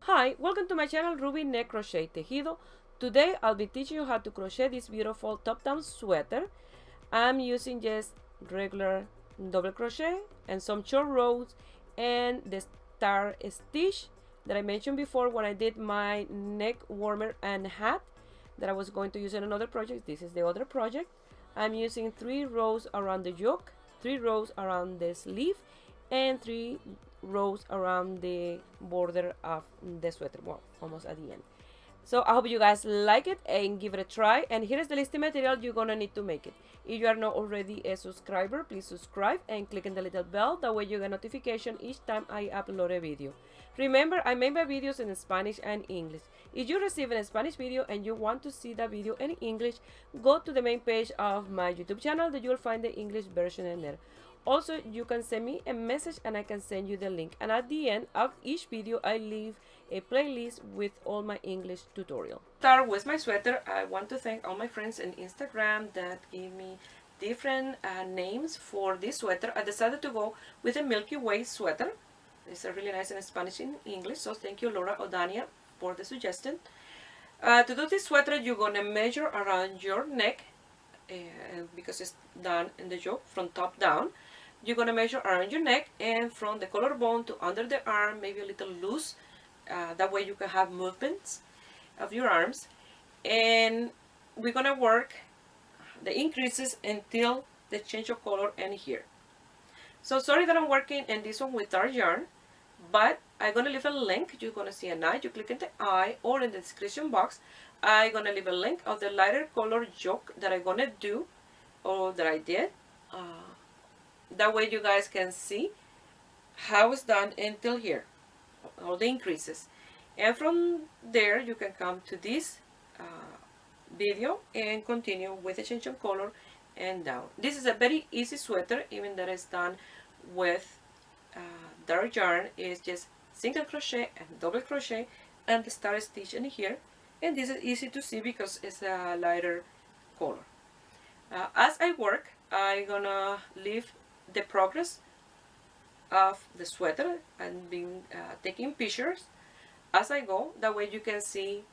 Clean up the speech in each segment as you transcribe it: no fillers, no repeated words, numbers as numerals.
Hi, welcome to my channel Ruby Neck Crochet Tejido. Today I'll be teaching you how to crochet this beautiful top-down sweater. I'm using just regular double crochet and some short rows and the star stitch that I mentioned before when I did my neck warmer and hat that I was going to use in another project. This is the other project. I'm using 3 rows around the yoke, 3 rows around the sleeve, and 3 rows around the border of the sweater. Well, almost at the end. So I hope you guys like it and give it a try. And here is the list of material you're gonna need to make it. If you are not already a subscriber, please subscribe and click on the little bell. That way you get notification each time I upload a video. Remember, I make my videos in Spanish and English. If you receive a Spanish video and you want to see that video in English, go to the main page of my YouTube channel that you'll find the English version in there. Also, you can send me a message and I can send you the link. And at the end of each video, I leave a playlist with all my English tutorial. Start with my sweater. I want to thank all my friends on Instagram that gave me different names for this sweater. I decided to go with a Milky Way sweater. It's a really nice in Spanish and English, so thank you Laura Odania for the suggestion. To do this sweater, you're gonna measure around your neck because it's done in the yoke from top down. You're gonna measure around your neck and from the collarbone to under the arm, maybe a little loose. That way you can have movements of your arms. And we're gonna work the increases until the change of color and here. So sorry that I'm working in this one with dark yarn, but I'm gonna leave a link. You're gonna see an eye. You click on the eye or in the description box. I'm gonna leave a link of the lighter color yoke that I'm gonna do or that I did. That way you guys can see how it's done until here, all the increases. And from there you can come to this video and continue with the change of color and down. This is a very easy sweater, even that is done with dark yarn. It's just single crochet and double crochet and the star stitch in here. And this is easy to see because it's a lighter color. As I work, I'm gonna leave the progress of the sweater and been taking pictures as I go. That way you can see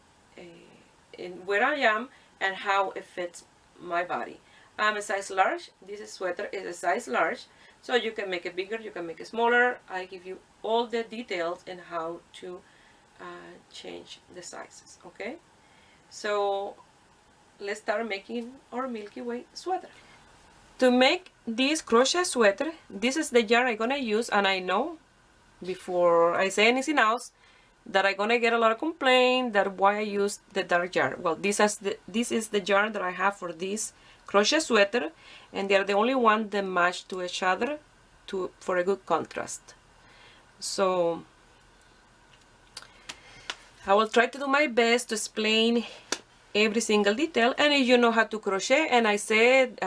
in where I am and how it fits my body. I'm a size large. This sweater is a size large, so you can make it bigger, you can make it smaller. I give you all the details in how to change the sizes. Okay, so let's start making our Milky Way sweater. To make this crochet sweater, this is the yarn I'm gonna use, and I know before I say anything else that I'm gonna get a lot of complaint that why I use the dark yarn. Well, this is the yarn that I have for this crochet sweater, and they're the only one that match to each other for a good contrast. So I will try to do my best to explain every single detail. And if you know how to crochet and I said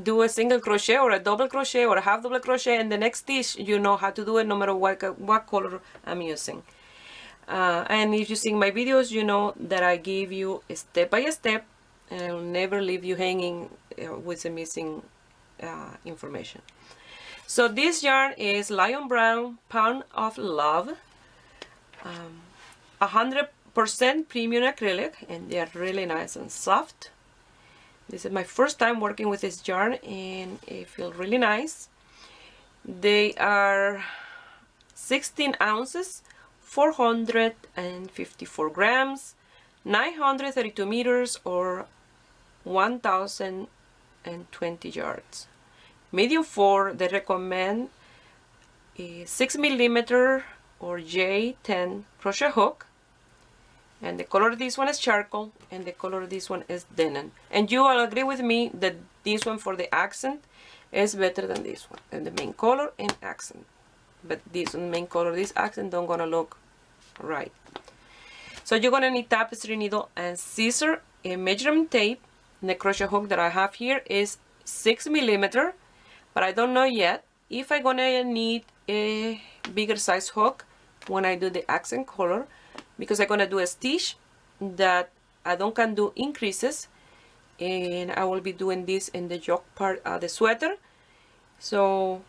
do a single crochet or a double crochet or a half double crochet in the next stitch, you know how to do it no matter what color I'm using. And if you see my videos, you know that I give you a step by step and I will never leave you hanging with the missing information. So this yarn is Lion Brown Pound of Love, 100% premium acrylic, and they are really nice and soft. This is my first time working with this yarn and it feels really nice. They are 16 ounces, 454 grams, 932 meters or 1020 yards. Medium 4, they recommend a 6mm or J10 crochet hook. And the color of this one is charcoal and the color of this one is denim. And you will agree with me that this one for the accent is better than this one. And the main color and accent. But this one, main color, this accent don't gonna look right. So you're gonna need tapestry needle and scissor, a measuring tape. And the crochet hook that I have here is 6mm, but I don't know yet if I'm gonna need a bigger size hook when I do the accent color, because I'm gonna do a stitch that I don't can do increases, and I will be doing this in the yoke part of the sweater. So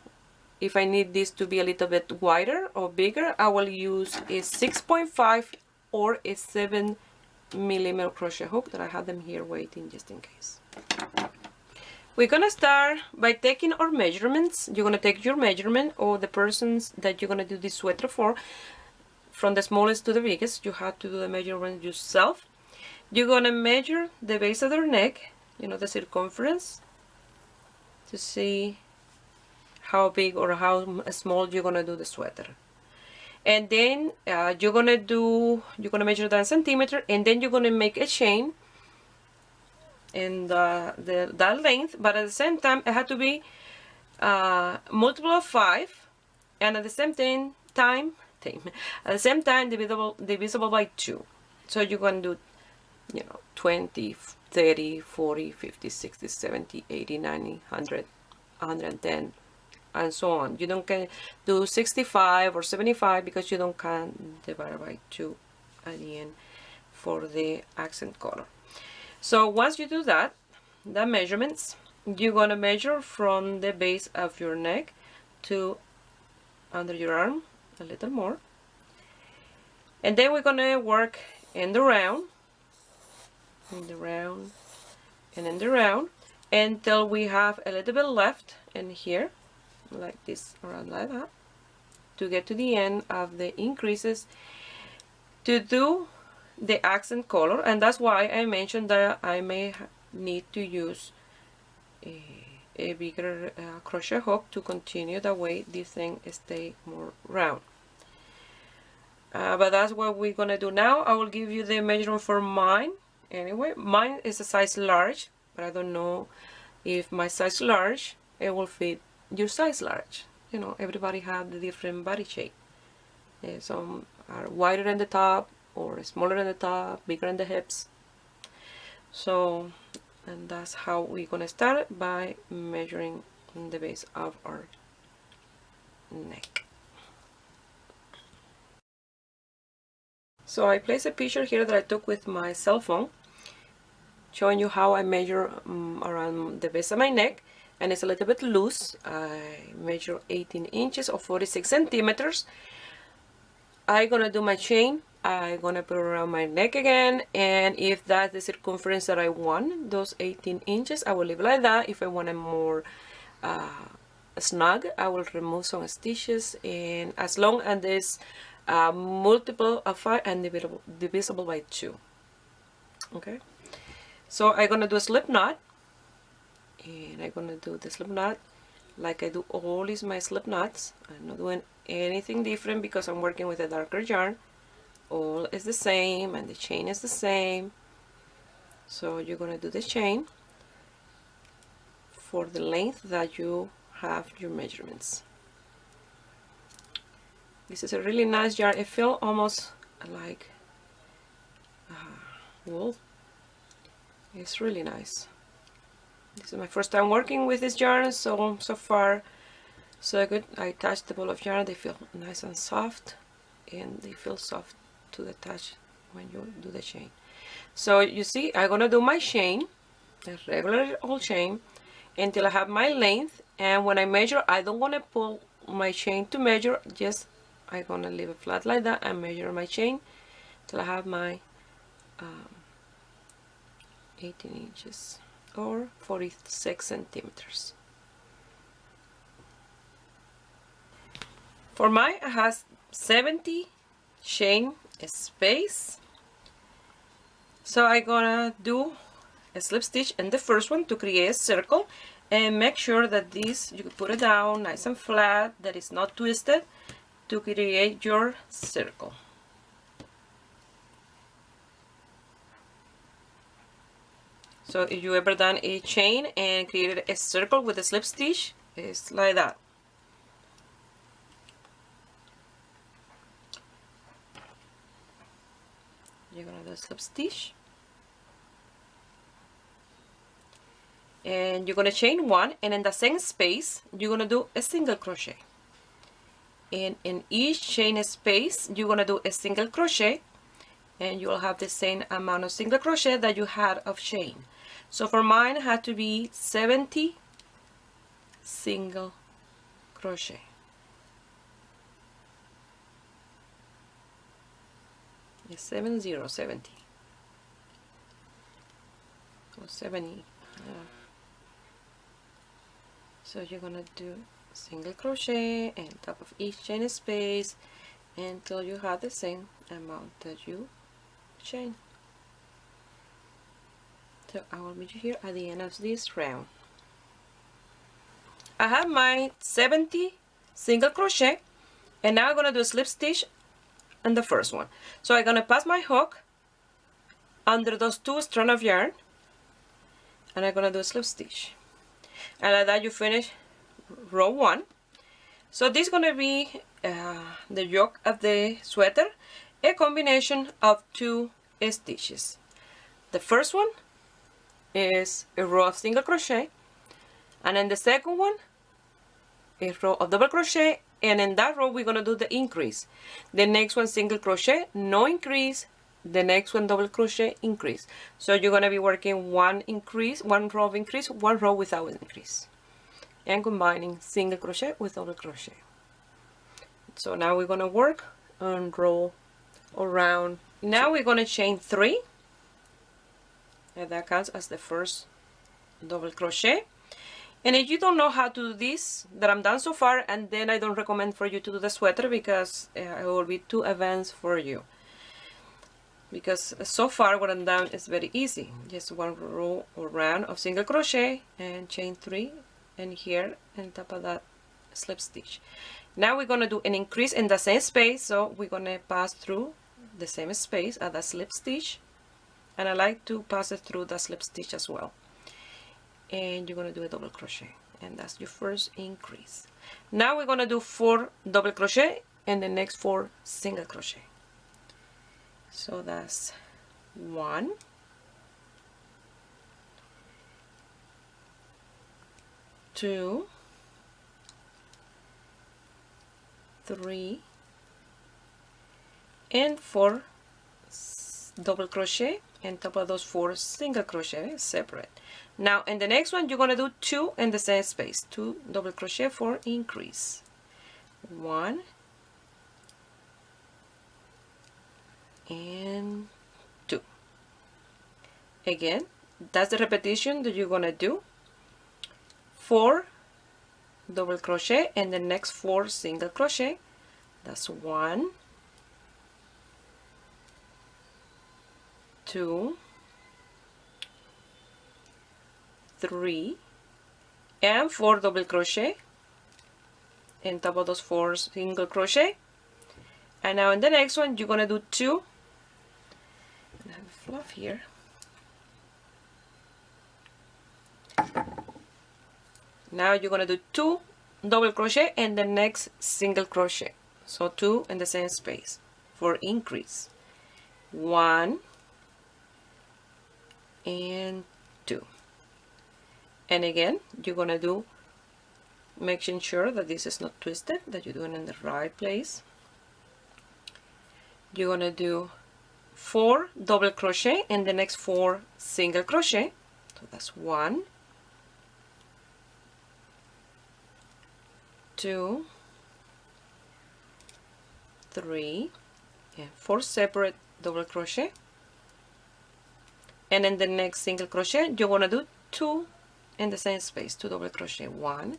if I need this to be a little bit wider or bigger, I will use a 6.5 or a 7mm crochet hook that I have them here waiting just in case. We're gonna start by taking our measurements. You're gonna take your measurement or the persons that you're gonna do this sweater for, from the smallest to the biggest. You have to do the measurement yourself. You're gonna measure the base of their neck, you know, the circumference, to see how big or how small you're gonna do the sweater. And then you're gonna measure that in centimeter, and then you're gonna make a chain in that length, but at the same time it had to be multiple of 5, and at the same time divisible by 2. So you're going to do, you know, 20, 30, 40, 50, 60, 70, 80, 90, 100, 110, and so on. You don't can do 65 or 75 because you don't can divide by 2 at the end for the accent color. So once you do that, the measurements, you're going to measure from the base of your neck to under your arm a little more. And then we're going to work in the round, and in the round, until we have a little bit left in here, like this, around like that, to get to the end of the increases to do the accent color. And that's why I mentioned that I may need to use a bigger crochet hook to continue. That way this thing stay more round. But that's what we're gonna do now. I will give you the measurement for mine. Anyway, mine is a size large, but I don't know if my size large it will fit your size large. You know, everybody have the different body shape. Some are wider in the top, or smaller in the top, bigger in the hips. So, and that's how we're gonna start, by measuring the base of our neck. So I placed a picture here that I took with my cell phone, showing you how I measure around the base of my neck, and it's a little bit loose. I measure 18 inches or 46 centimeters. I'm gonna do my chain. I'm gonna put it around my neck again, and if that's the circumference that I want, those 18 inches, I will leave it like that. If I want it more snug, I will remove some stitches, and as long as there's multiple of 5 and divisible by 2. Okay, so I'm gonna do a slip knot, and I'm gonna do the slip knot like I do always my slip knots. I'm not doing anything different because I'm working with a darker yarn. All is the same, and the chain is the same. So you're gonna do the chain for the length that you have your measurements. This is a really nice yarn. It feels almost like wool. It's really nice. This is my first time working with this yarn, so far so good. I touched the ball of yarn. They feel nice and soft, and they feel soft to the touch when you do the chain. So you see, I'm gonna do my chain, a regular old chain, until I have my length. And when I measure, I don't want to pull my chain to measure, just I'm gonna leave it flat like that and measure my chain till I have my 18 inches or 46 centimeters. For mine, it has 70 chain space, so I'm gonna do a slip stitch in the first one to create a circle, and make sure that this, you put it down nice and flat, that it's not twisted, to create your circle. So if you ever done a chain and created a circle with a slip stitch, it's like that. You're gonna do a slip stitch, and you're gonna chain one, and in the same space you're gonna do a single crochet, and in each chain space you're gonna do a single crochet, and you'll have the same amount of single crochet that you had of chain. So for mine, it had to be 70 single crochet. It's 70 or 70. So you're gonna do single crochet on top of each chain space until you have the same amount that you chain. So I will meet you here at the end of this round. I have my 70 single crochet, and now I'm gonna do a slip stitch on the first one. So I'm gonna pass my hook under those 2 strands of yarn, and I'm gonna do a slip stitch, and like that you finish row 1. So this is gonna be the yoke of the sweater, a combination of 2 stitches. The first one is a row of single crochet, and then the second one a row of double crochet, and in that row we're gonna do the increase. The next one single crochet, no increase. The next one double crochet, increase. So you're gonna be working one increase, one row of increase, one row without increase, and combining single crochet with double crochet. So now we're gonna work on row around. Now we're gonna chain 3, and that counts as the first double crochet. And if you don't know how to do this that I'm done so far, and then I don't recommend for you to do the sweater because it will be too advanced for you. Because so far what I'm done is very easy. Just one row around of single crochet and chain 3, and here on top of that slip stitch. Now we're gonna do an increase in the same space, so we're gonna pass through the same space at the slip stitch, and I like to pass it through the slip stitch as well. And you're going to do a double crochet, and that's your first increase. Now we're going to do 4 double crochet and the next 4 single crochet. So that's 1, 2, 3, and 4 double crochet on top of those 4 single crochet separate. Now in the next one you're going to do 2 in the same space, 2 double crochet for increase. 1 and 2. Again, that's the repetition that you're going to do. 4 double crochet and the next 4 single crochet. That's 1, 2, 3, and 4 double crochet on top of those 4 single crochet. And now in the next one you're gonna do 2. I have a fluff here. Now you're gonna do 2 double crochet and the next single crochet. So 2 in the same space for increase. 1 and 2. And again you're gonna do, making sure that this is not twisted, that you're doing it in the right place. You're gonna do 4 double crochet and the next 4 single crochet. So that's 1, 2, 3, and 4 separate double crochet. And in the next single crochet you're gonna do 2 in the same space, 2 double crochet, 1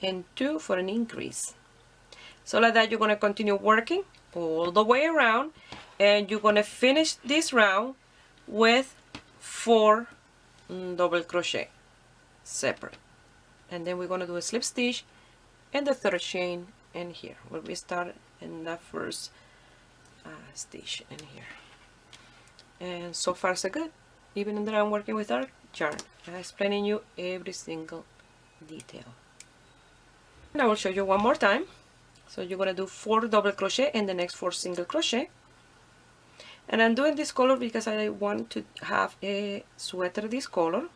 and 2 for an increase. So like that you're gonna continue working all the way around, and you're gonna finish this round with 4 double crochet separate, and then we're gonna do a slip stitch and the 3rd chain in here where we start in the first stitch in here. And so far so good, even though I'm working with dark yarn. I'm explaining you every single detail. And I will show you one more time. So you're gonna do 4 double crochet and the next 4 single crochet. And I'm doing this color because I want to have a sweater this color.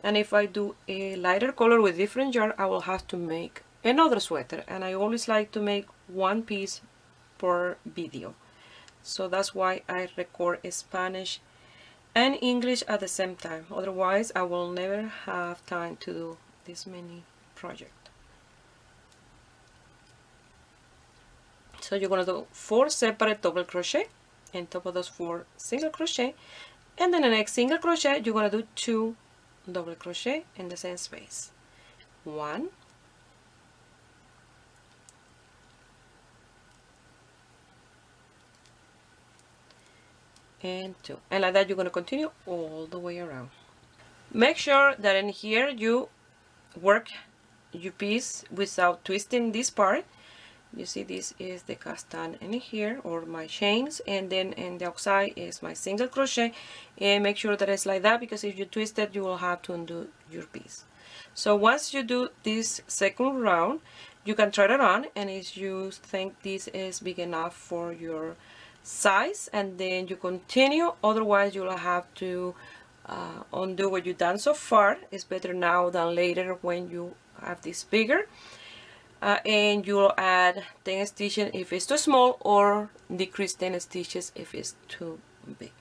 And if I do a lighter color with different yarn, I will have to make another sweater. And I always like to make one piece per video. So that's why I record Spanish and English at the same time. Otherwise, I will never have time to do this mini project. So you're going to do 4 separate double crochet on top of those 4 single crochet, and then the next single crochet you're going to do 2 double crochet in the same space. 1, and 2, and like that you're going to continue all the way around. Make sure that in here you work your piece without twisting this part. You see, this is the cast on in here, or my chains, and then in the outside is my single crochet, and make sure that it's like that, because if you twist it you will have to undo your piece. So once you do this second round, you can try it on, and if you think this is big enough for your size, and then you continue. Otherwise you'll have to undo what you've done so far. It's better now than later when you have this bigger. And you'll add 10 stitches if it's too small, or decrease 10 stitches if it's too big.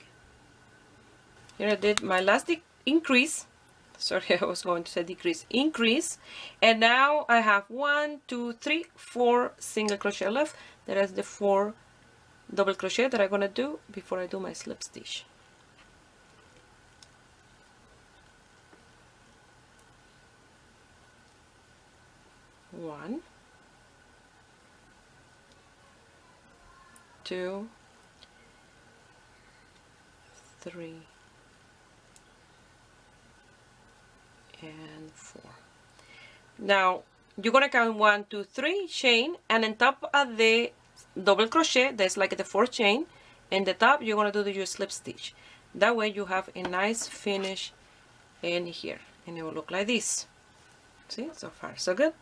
Here I did my last increase. Sorry, I was going to say decrease, increase, and now I have 1, 2, 3, 4 single crochet left. That is the 4 double crochet that I'm gonna do before I do my slip stitch. One, 2, 3, and 4. Now you're gonna count 1, 2, 3, chain, and on top of the double crochet, that's like the 4th chain, in the top you're gonna do your slip stitch. That way you have a nice finish in here, and it will look like this. See, so far so good.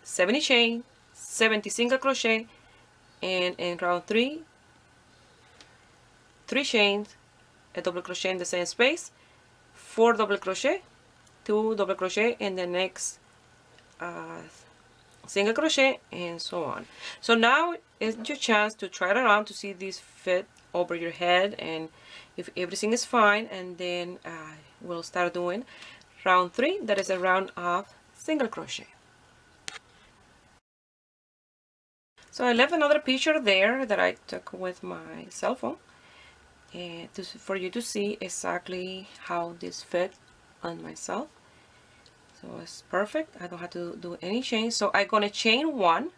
70 chain, 70 single crochet, and in round 3, 3 chains, a double crochet in the same space, 4 double crochet, 2 double crochet in the next single crochet, and so on. So now is your chance to try it around to see this fit over your head, and if everything is fine, and then we'll start doing round 3. That is a round of single crochet. So I left another picture there that I took with my cell phone, and for you to see exactly how this fit on myself. So it's perfect. I don't have to do any chains. So I'm gonna chain 1,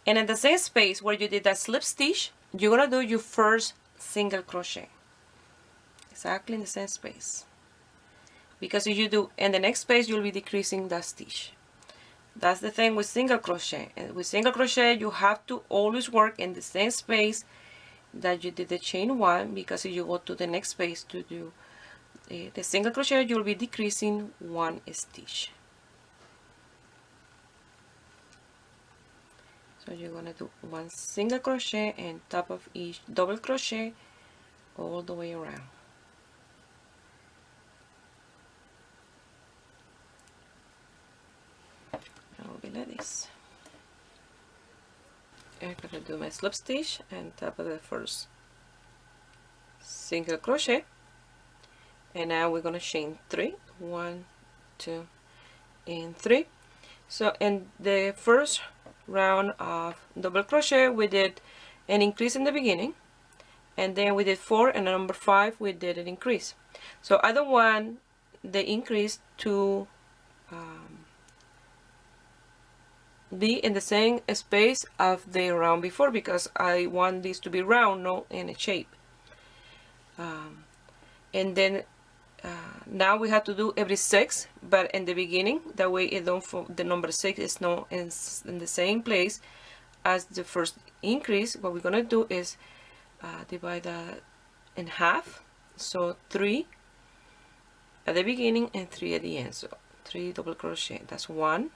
and in the same space where you did that slip stitch, you're gonna do your first single crochet exactly in the same space, because if you do in the next space you'll be decreasing that stitch. That's the thing with single crochet. And with single crochet you have to always work in the same space that you did the chain 1, because if you go to the next space to do the single crochet, you'll be decreasing 1 stitch. So you're gonna do 1 single crochet on top of each double crochet all the way around. I'll be like this. I'm gonna do my slip stitch on top of the first single crochet, and now we're gonna chain 3. 1, 2, and 3. So in the first round of double crochet we did an increase in the beginning, and then we did 4, and number 5 we did an increase. So I don't want the increase to be in the same space of the round before, because I want this to be round, not in a shape. And then now we have to do every 6, but in the beginning, that way it don't the number 6 is not in the same place as the first increase. What we're gonna do is divide that in half, so 3 at the beginning and 3 at the end. So 3 double crochet. That's 1,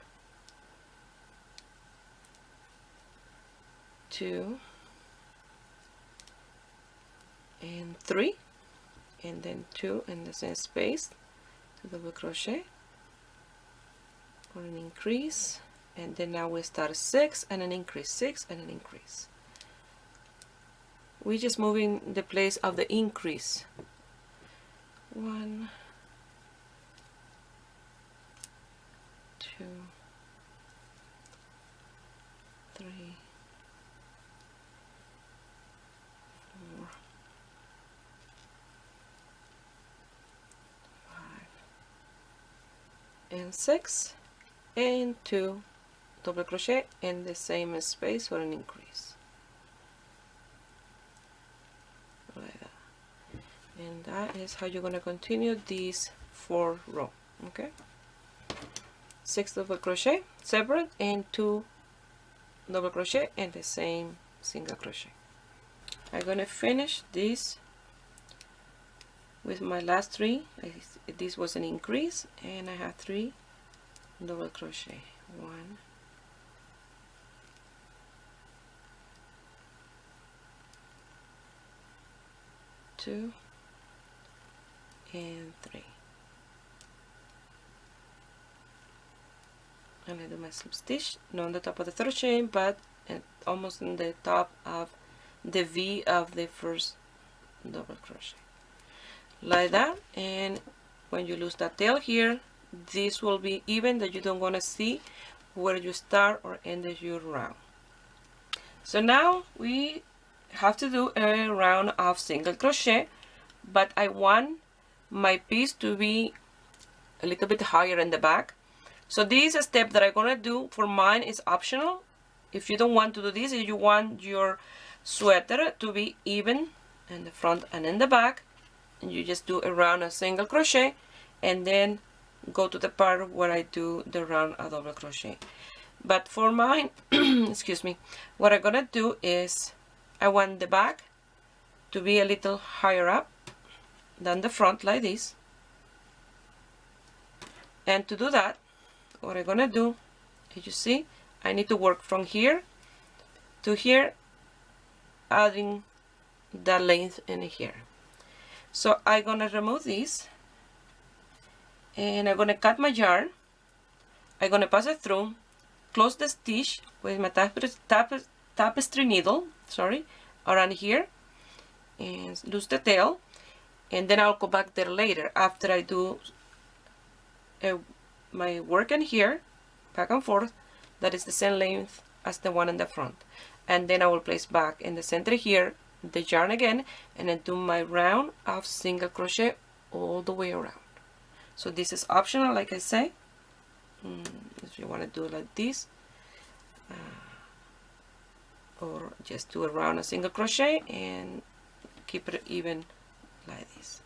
2, and 3, and then 2 in the same space, 2 double crochet for an increase, and then now we start 6 and an increase, 6 and an increase. We're just moving the place of the increase. 1, 2, 3, 4, 5, and 6, and 2 double crochet in the same space for an increase, like that. And that is how you're going to continue these 4 rows. Okay, 6 double crochet separate and 2 double crochet in the same single crochet. I'm going to finish this with my last 3. This was an increase, and I have 3 double crochet. 1, 2, and 3. And I do my slip stitch, not on the top of the 3rd chain, but almost on the top of the V of the first double crochet, like that. And when you lose that tail here, this will be even, that you don't want to see where you start or end your round. So now we have to do a round of single crochet, but I want my piece to be a little bit higher in the back. So this step that I'm gonna do for mine is optional. If you don't want to do this, if you want your sweater to be even in the front and in the back, and you just do a round of single crochet and then go to the part where I do the round of double crochet. But for mine, excuse me, what I'm gonna do is I want the back to be a little higher up than the front, like this. And to do that, what I'm gonna do, as you see, I need to work from here to here, adding the length in here. So I'm gonna remove this, and I'm gonna cut my yarn. I'm gonna pass it through, close the stitch with my tapestry needle, around here, and lose the tail, and then I'll go back there later after I do my work in here, back and forth, that is the same length as the one in the front. And then I will place back in the center here the yarn again, and then do my round of single crochet all the way around. So this is optional, like I say. If you want to do it like this, or just do a round of single crochet and keep it even like this.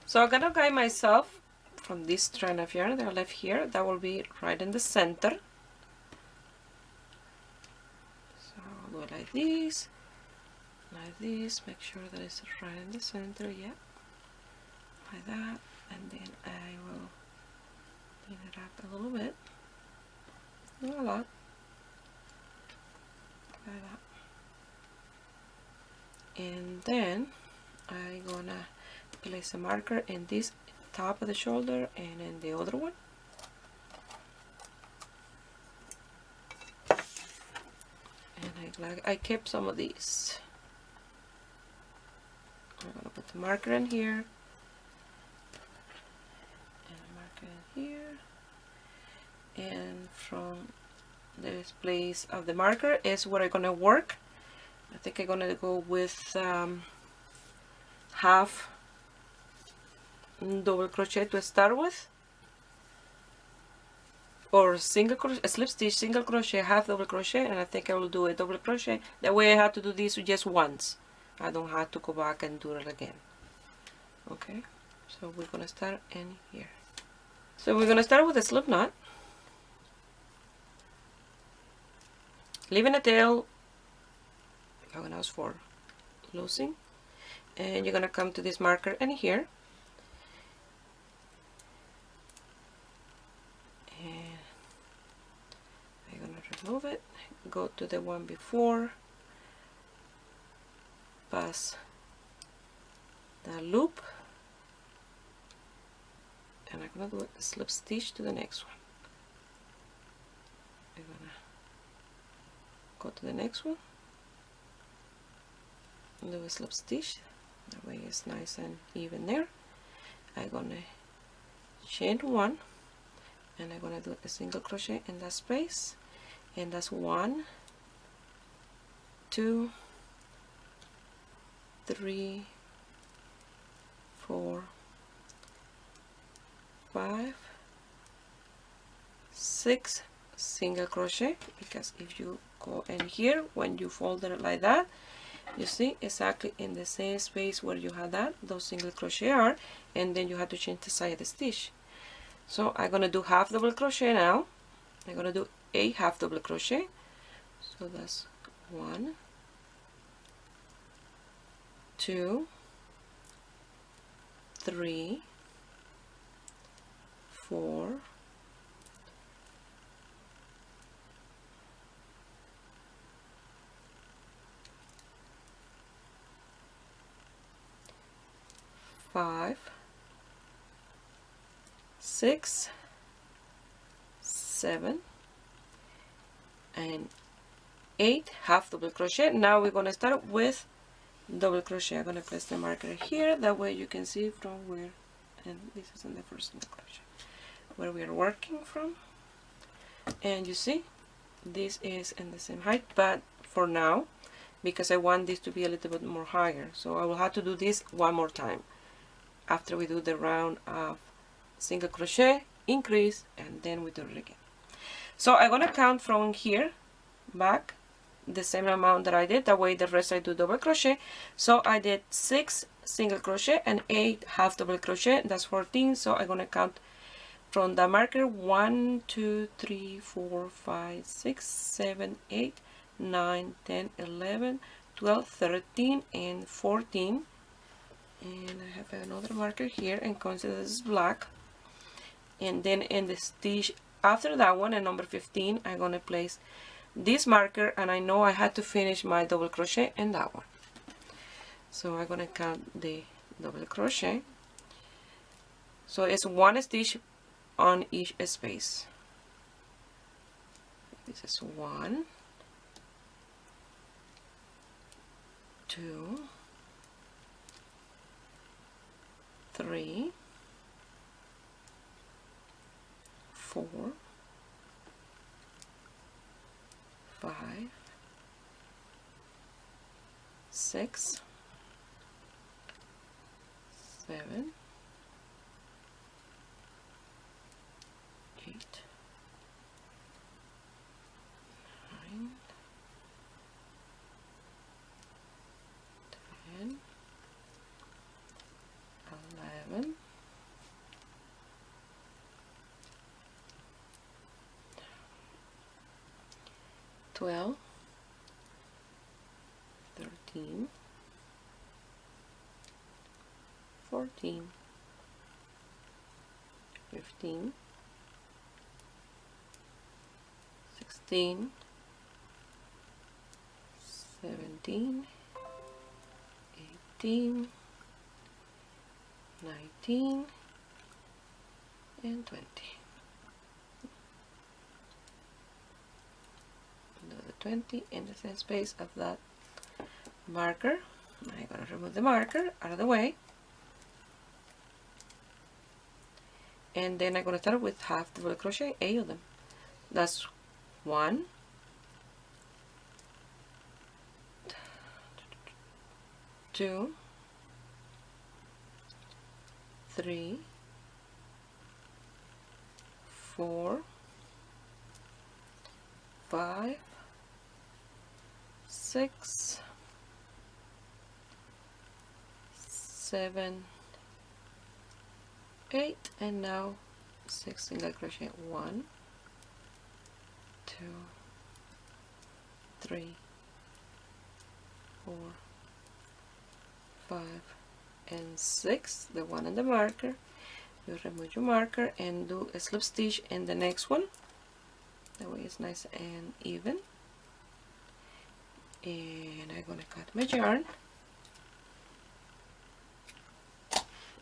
So I'm gonna guide myself from this strand of yarn that I left here. That will be right in the center. So I'll do it like this, make sure that it's right in the center, yeah, like that, and then I will clean it up a little bit, not a lot, like that. And then I'm gonna place a marker in this top of the shoulder and in the other one. And I kept some of these. the marker in here, and a marker in here, and from this place of the marker is where I'm gonna work. I think I'm gonna go with half double crochet to start with, or single crochet, a slip stitch, single crochet, half double crochet, and I think I will do a double crochet. That way I have to do this just once. I don't have to go back and do it again. Okay, so we're gonna start in here. So we're gonna start with a slip knot, leaving a tail for loosing, and you're gonna come to this marker in here, and I'm gonna remove it, go to the one before, pass the loop, and I'm gonna do a slip stitch to the next one. I'm gonna go to the next one, do a slip stitch, that way it's nice and even there. I'm gonna chain one, and I'm gonna do a single crochet in that space, and that's 1, 2, 3, 4, 5, 6 single crochet, because if you go in here, when you fold it like that, you see exactly in the same space where you had that, those single crochet are, and then you have to change the side of the stitch. So I'm gonna do half double crochet now. I'm gonna do a half double crochet, so that's 1, 2, 3, 4, 5, 6, 7, and 8 half double crochet. Now we're going to start with double crochet. I'm going to place the marker here, that way you can see from where, and this is in the first single crochet, where we are working from. And you see this is in the same height, but for now, because I want this to be a little bit more higher, so I will have to do this one more time after we do the round of single crochet, increase, and then we do it again. So I'm gonna count from here back the same amount that I did, that way the rest I do double crochet. So I did 6 single crochet and 8 half double crochet, that's 14. So I'm gonna count from the marker 1, 2, 3, 4, 5, 6, 7, 8, 9, 10, 11, 12, 13, and 14. And I have another marker here, and consider this is black. And then in the stitch after that one, at number 15, I'm gonna place this marker, and I know I had to finish my double crochet in that one. So I'm gonna count the double crochet. So it's 1 stitch on each space. This is 1, 2, 3, 4, 5, 6, 7, 8, 9, 10, 11, 12, 13, 14, 15, 16, 17, 18, 19, and 20. Another 20 in the same space of that marker. I'm gonna remove the marker out of the way, and then I'm gonna start with half double crochet, 8 of them. That's 1, 2, 3, 4, 5, 6, 7, 8, and now 6 single crochet. 1, 2, 3, 4, 5, and 6. The one in the marker. You remove your marker and do a slip stitch in the next one. That way it's nice and even. And I'm gonna cut my yarn,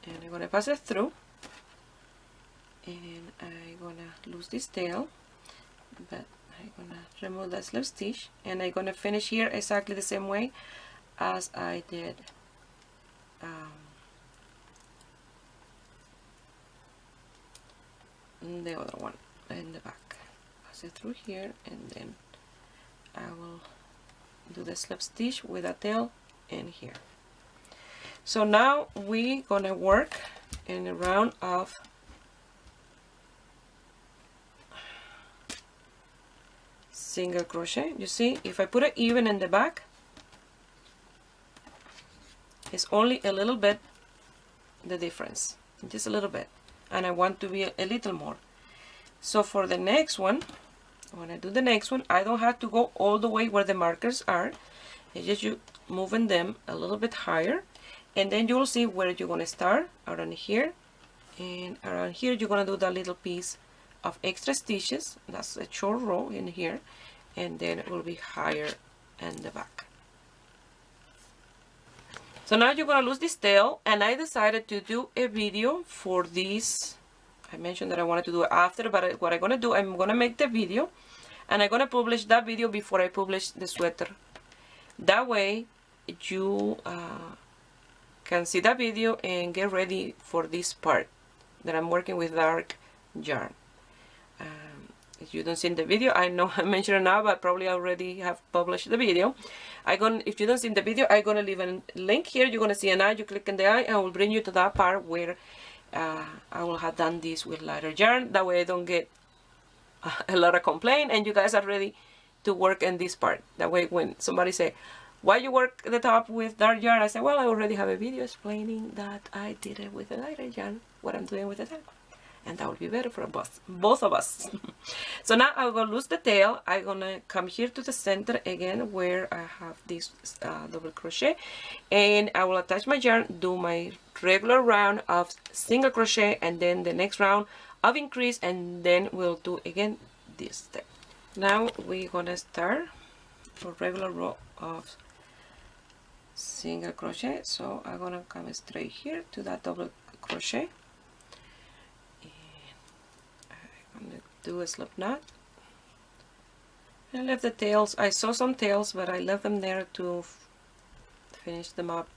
and I'm gonna pass it through, and I'm gonna lose this tail, but I'm gonna remove that slip stitch, and I'm gonna finish here exactly the same way as I did the other one in the back. Pass it through here, and then I will do the slip stitch with a tail in here. So now we're gonna work in a round of single crochet. You see, if I put it even in the back, it's only a little bit the difference, just a little bit, and I want to be a little more. So for the next one, when I do the next one, I don't have to go all the way where the markers are. It's just you moving them a little bit higher, and then you'll see where you're gonna start around here, and around here you're gonna do that little piece of extra stitches. That's a short row in here, and then it will be higher in the back. So now you're gonna lose this tail, and I decided to do a video for this. I mentioned that I wanted to do it after, but what I'm gonna do, I'm gonna make the video, and I'm gonna publish that video before I publish the sweater. That way you can see that video and get ready for this part that I'm working with dark yarn. If you don't see the video, I know I mentioned it now, but probably already have published the video. If you don't see the video, I'm gonna leave a link here. You're gonna see an eye. You click on the eye, and I will bring you to that part where I will have done this with lighter yarn. That way I don't get a lot of complaint, and you guys are ready to work in this part. That way when somebody say, why you work the top with dark yarn, I say, well, I already have a video explaining that I did it with a lighter yarn, what I'm doing with the top. And that will be better for both of us. So now I'm going to lose the tail. I'm going to come here to the center again where I have this double crochet, and I will attach my yarn, do my regular round of single crochet, and then the next round of increase, and then we'll do again this step. Now we're going to start a regular row of single crochet. So I'm going to come straight here to that double crochet. Do a slip knot. I left the tails. I saw some tails, but I left them there to finish them up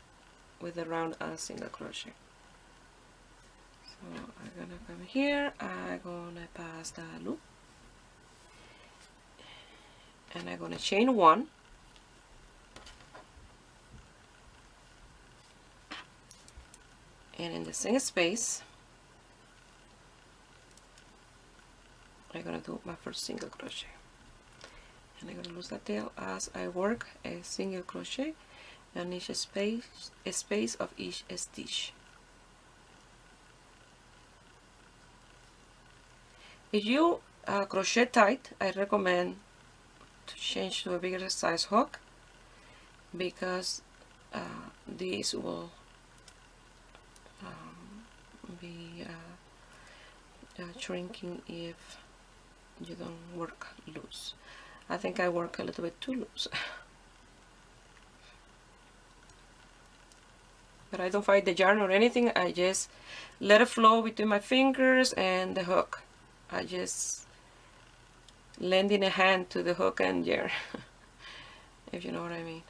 with a round single crochet. So I'm gonna come here. I'm gonna pass the loop, and I'm gonna chain one. And in the same space, I'm gonna do my first single crochet, and I'm gonna lose the tail as I work a single crochet in each space of each stitch. If you crochet tight, I recommend to change to a bigger size hook, because this will be shrinking if you don't work loose. I think I work a little bit too loose. But I don't fight the yarn or anything. I just let it flow between my fingers and the hook. I just lending a hand to the hook and yarn, if you know what I mean.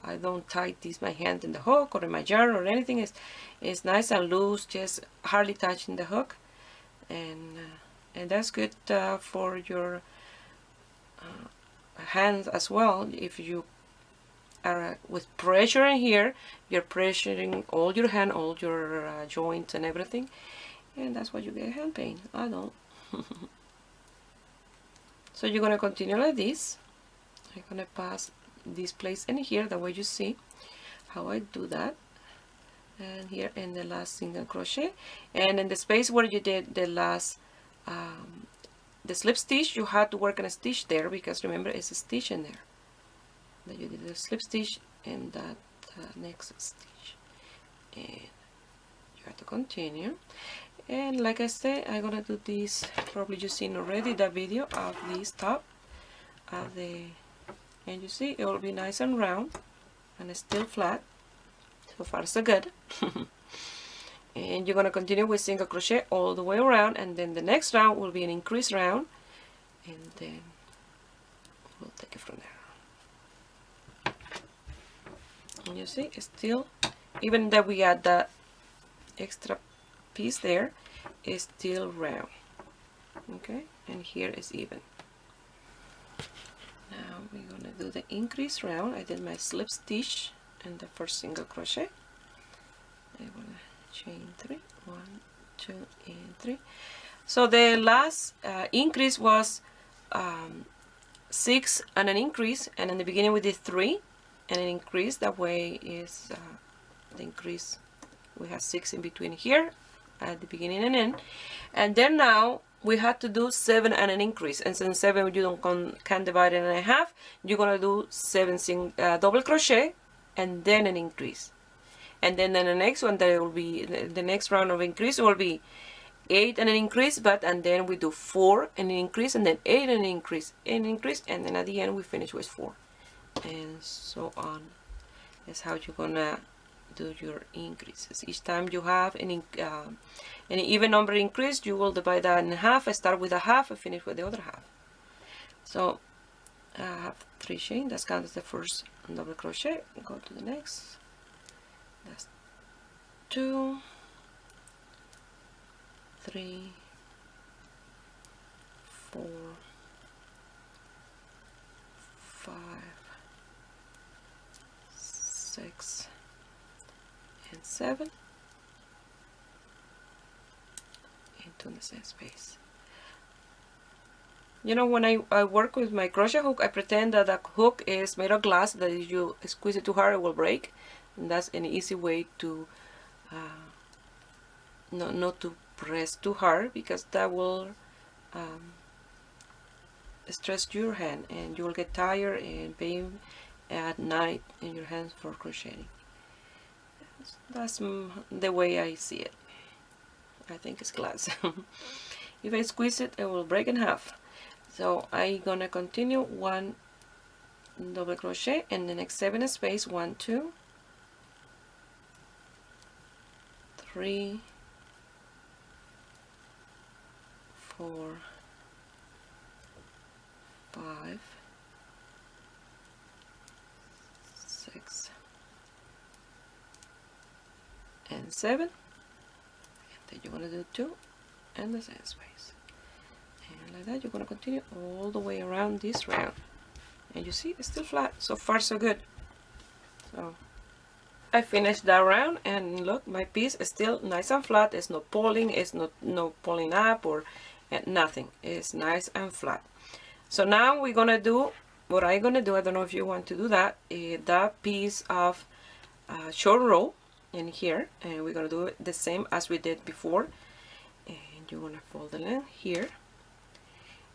I don't tie this my hand in the hook or in my yarn or anything. It's nice and loose, just hardly touching the hook, and that's good for your hands as well. If you are with pressure in here, you're pressuring all your hand, all your joints and everything, and that's what you get hand pain. I don't. So you're gonna continue like this. I'm gonna pass this place in here, the way you see how I do that, and here in the last single crochet, and in the space where you did the last the slip stitch, you had to work on a stitch there, because remember it's a stitch in there that you did the slip stitch in that next stitch, and you have to continue. And like I said, I'm gonna do this, probably you've seen already the video of this top of the, and you see it will be nice and round and still flat. So far so good. And you're gonna continue with single crochet all the way around, and then the next round will be an increase round, and then we'll take it from there. And you see it's still, even that we add that extra piece there, is still round. Okay, and here is even. Now we're gonna do the increase round. I did my slip stitch in the first single crochet. I'm gonna chain 3, 1, 2, and 3. So the last increase was 6 and an increase, and in the beginning we did 3 and an increase. That way is the increase, we have 6 in between here at the beginning and end, and then now we had to do 7 and an increase, and since 7 you can divide it in half, you're gonna do 7 double crochet and then an increase, and then in the next one there will be the next round of increase will be 8 and an increase, and then we do 4 and an increase, and then 8 and an increase, and then at the end we finish with 4, and so on. That's how you're gonna do your increases. Each time you have an even number increase, you will divide that in half. I start with a half and finish with the other half. So I have 3 chain. That's counted as the first double crochet. Go to the next. That's 2, 3, 4, 5, 6, and 7, and 2 in the same space. You know, when I work with my crochet hook, I pretend that the hook is made of glass, that if you squeeze it too hard it will break, and that's an easy way to not to press too hard, because that will stress your hand and you will get tired and pain at night in your hands for crocheting. That's the way I see it. I think it's glass. If I squeeze it, it will break in half. So I'm gonna continue 1 double crochet and the next 7 space, 1, 2, 3, 4, 5, 6, and 7, and then you're going to do 2 and the same space, and like that you're going to continue all the way around this round, and you see it's still flat. So far so good. So I finished that round, and look, my piece is still nice and flat. It's not pulling, it's not no pulling up or nothing. It's nice and flat. So now we're gonna do what I'm gonna do. I don't know if you want to do that. That piece of short row in here, and we're gonna do it the same as we did before. And you're gonna fold the length here,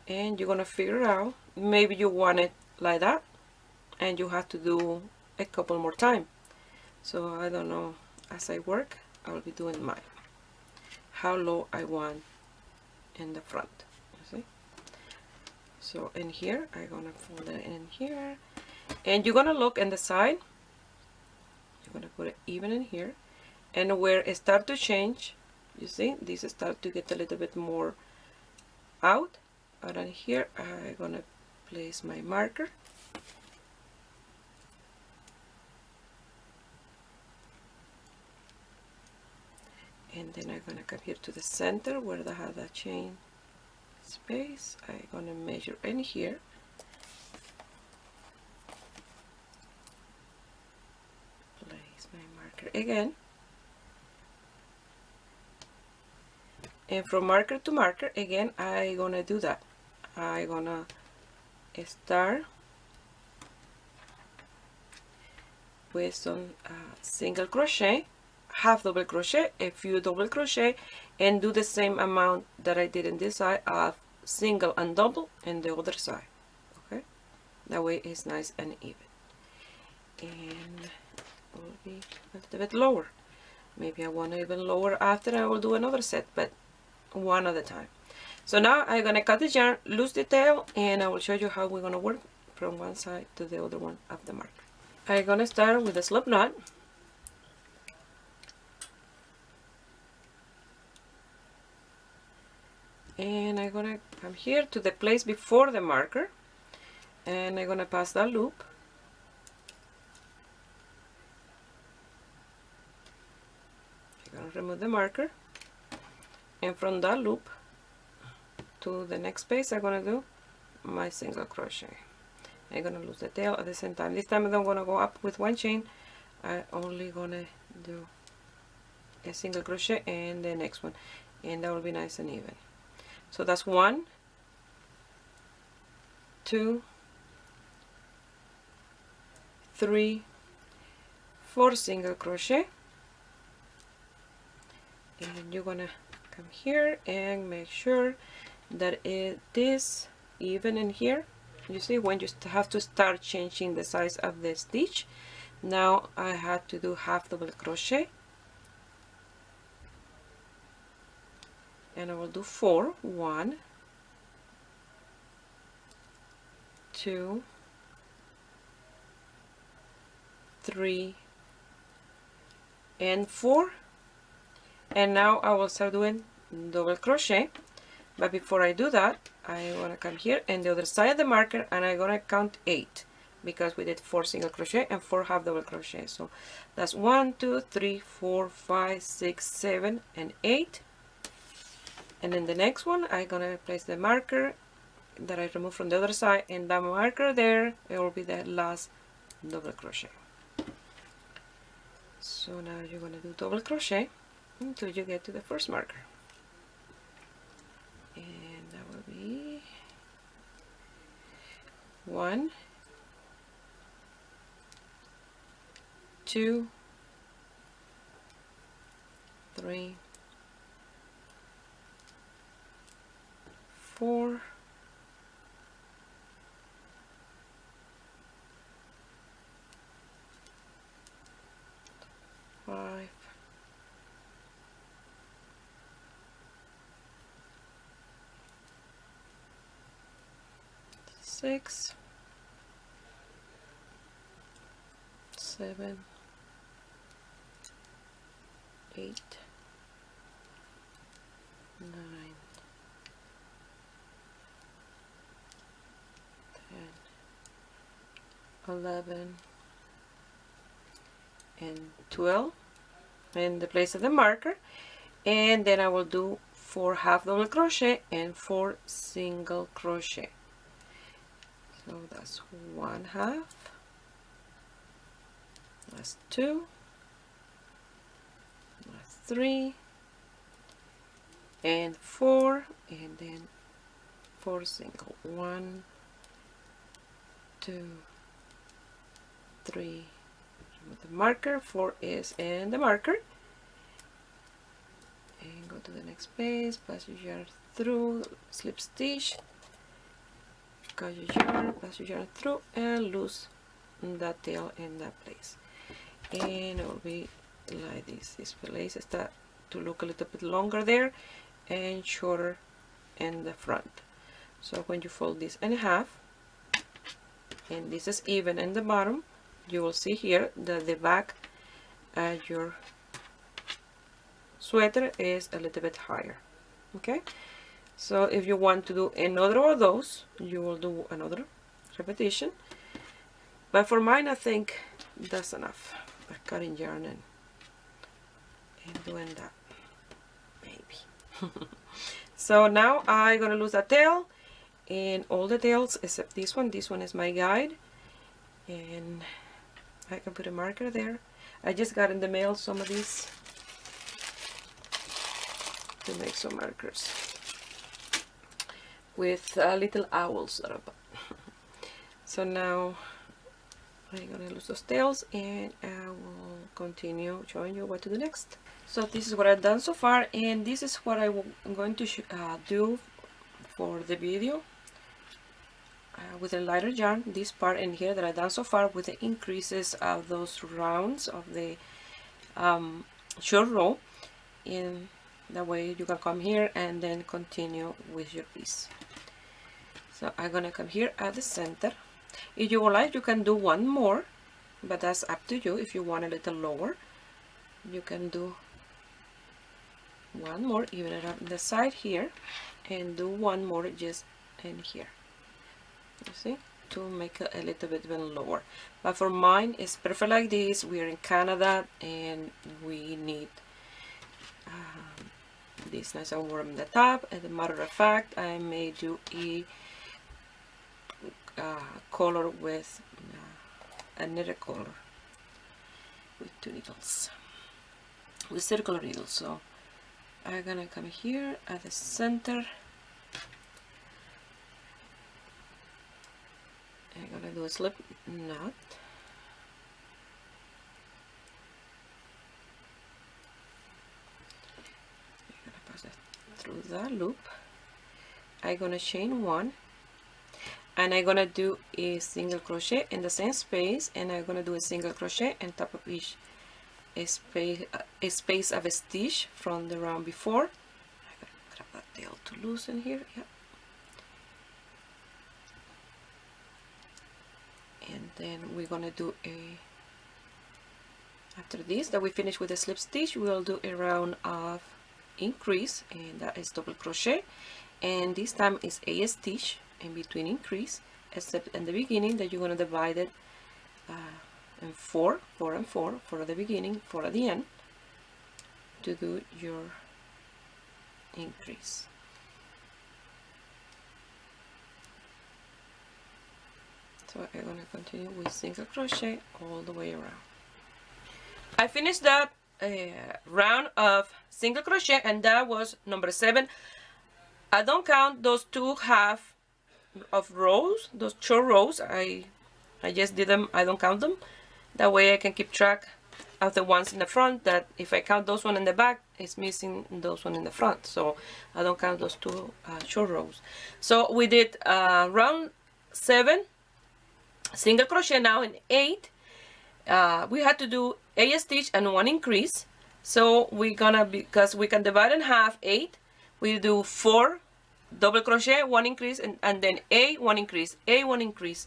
and you're gonna figure out, maybe you want it like that, and you have to do a couple more times. So I don't know, as I work, I'll be doing mine, how low I want in the front, you see. So in here, I'm gonna fold it in here, and you're gonna look in the side, you're gonna put it even in here, and where it start to change, you see, this start to get a little bit more out, and here I'm gonna place my marker, and then I'm gonna come here to the center where I have the chain space. I'm gonna measure in here. Place my marker again, and from marker to marker again I'm gonna do that. I'm gonna start with some single crochet, half double crochet, a few double crochet, and do the same amount that I did in this side of single and double in the other side. Okay, that way it's nice and even. And it will be a little bit lower. Maybe I want to even lower after. I will do another set, but one at a time. So now I'm gonna cut the yarn, loose the tail, and I will show you how we're gonna work from one side to the other one of the marker. I'm gonna start with a slip knot. And I'm gonna come here to the place before the marker, and I'm gonna pass that loop. I'm gonna remove the marker, and from that loop to the next space I'm gonna do my single crochet. I'm gonna lose the tail at the same time. This time I don't wanna go up with one chain. I'm only gonna do a single crochet and the next one, and that will be nice and even. So that's 1, 2, 3, 4 single crochet, and you're gonna come here and make sure that it is even in here. You see, when you have to start changing the size of the stitch. Now I had to do half double crochet, and I will do 4, 1, 2, 3, and 4. And now I will start doing double crochet. But before I do that, I want to come here and the other side of the marker, and I'm gonna count 8 because we did 4 single crochet and 4 half double crochet. So that's 1, 2, 3, 4, 5, 6, 7, and 8. And then the next one, I'm gonna place the marker that I removed from the other side, and that marker there, it will be the last double crochet. So now you're gonna do double crochet until you get to the first marker. And that will be 1, 2, 3, 4, 5, 6, 7, 8, 9, 10, 11, and 12 in the place of the marker, and then I will do 4 half double crochet and 4 single crochet. So that's 1 half, that's 2, that's 3, and 4, and then 4 single. 1, 2, 3, remove the marker, 4 is in the marker, and go to the next space, pass your yarn through, slip stitch, cut your yarn, pass your yarn through, and loose that tail in that place. And it will be like this. This place start to look a little bit longer there and shorter in the front. So when you fold this in half, and this is even in the bottom, you will see here that the back of your sweater is a little bit higher. Okay, so if you want to do another of those, you will do another repetition, but for mine I think that's enough by cutting yarn and doing that. So now I'm gonna lose a tail, and all the tails except this one. This one is my guide, and I can put a marker there. I just got in the mail some of these to make some markers with little owls that are. So now I'm gonna lose those tails, and I will continue showing you what to do next. So this is what I've done so far, and this is what I'm going to do for the video with a lighter yarn. This part in here that I've done so far with the increases of those rounds of the short row, and that way you can come here and then continue with your piece. So I'm gonna come here at the center. If you would like, you can do one more, but that's up to you. If you want a little lower, you can do one more, even it up the side here, and do one more just in here, you see, to make it a little bit even lower. But for mine, it's perfect like this. We're in Canada, and we need this nice and warm in the top. As a matter of fact, I made you a color with a knitted color with 2 needles, with circular needles. So I'm gonna come here at the center. I'm gonna do a slip knot. I'm gonna pass it through that loop. I'm gonna chain 1, and I'm gonna do a single crochet in the same space, and I'm gonna do a single crochet on top of each space of a stitch from the round before. I gotta grab that tail to loosen here. Yep. And then we're gonna do after this, that we finish with a slip stitch, we'll do a round of increase, and that is double crochet, and this time is a stitch in between increase, except in the beginning that you're gonna divide it and 4 and 4 for the beginning, 4 at the end, to do your increase. So I'm going to continue with single crochet all the way around. I finished that round of single crochet, and that was number 7. I don't count those 2 half of rows, those short rows. I just did them. I don't count them. That way I can keep track of the ones in the front, that if I count those one in the back, it's missing those one in the front. So I don't count those 2 short rows. So we did round 7 single crochet. Now in 8 we had to do a stitch and 1 increase. So we're gonna, because we can divide in half 8, we do 4 double crochet, 1 increase, and then 1 increase, 1 increase.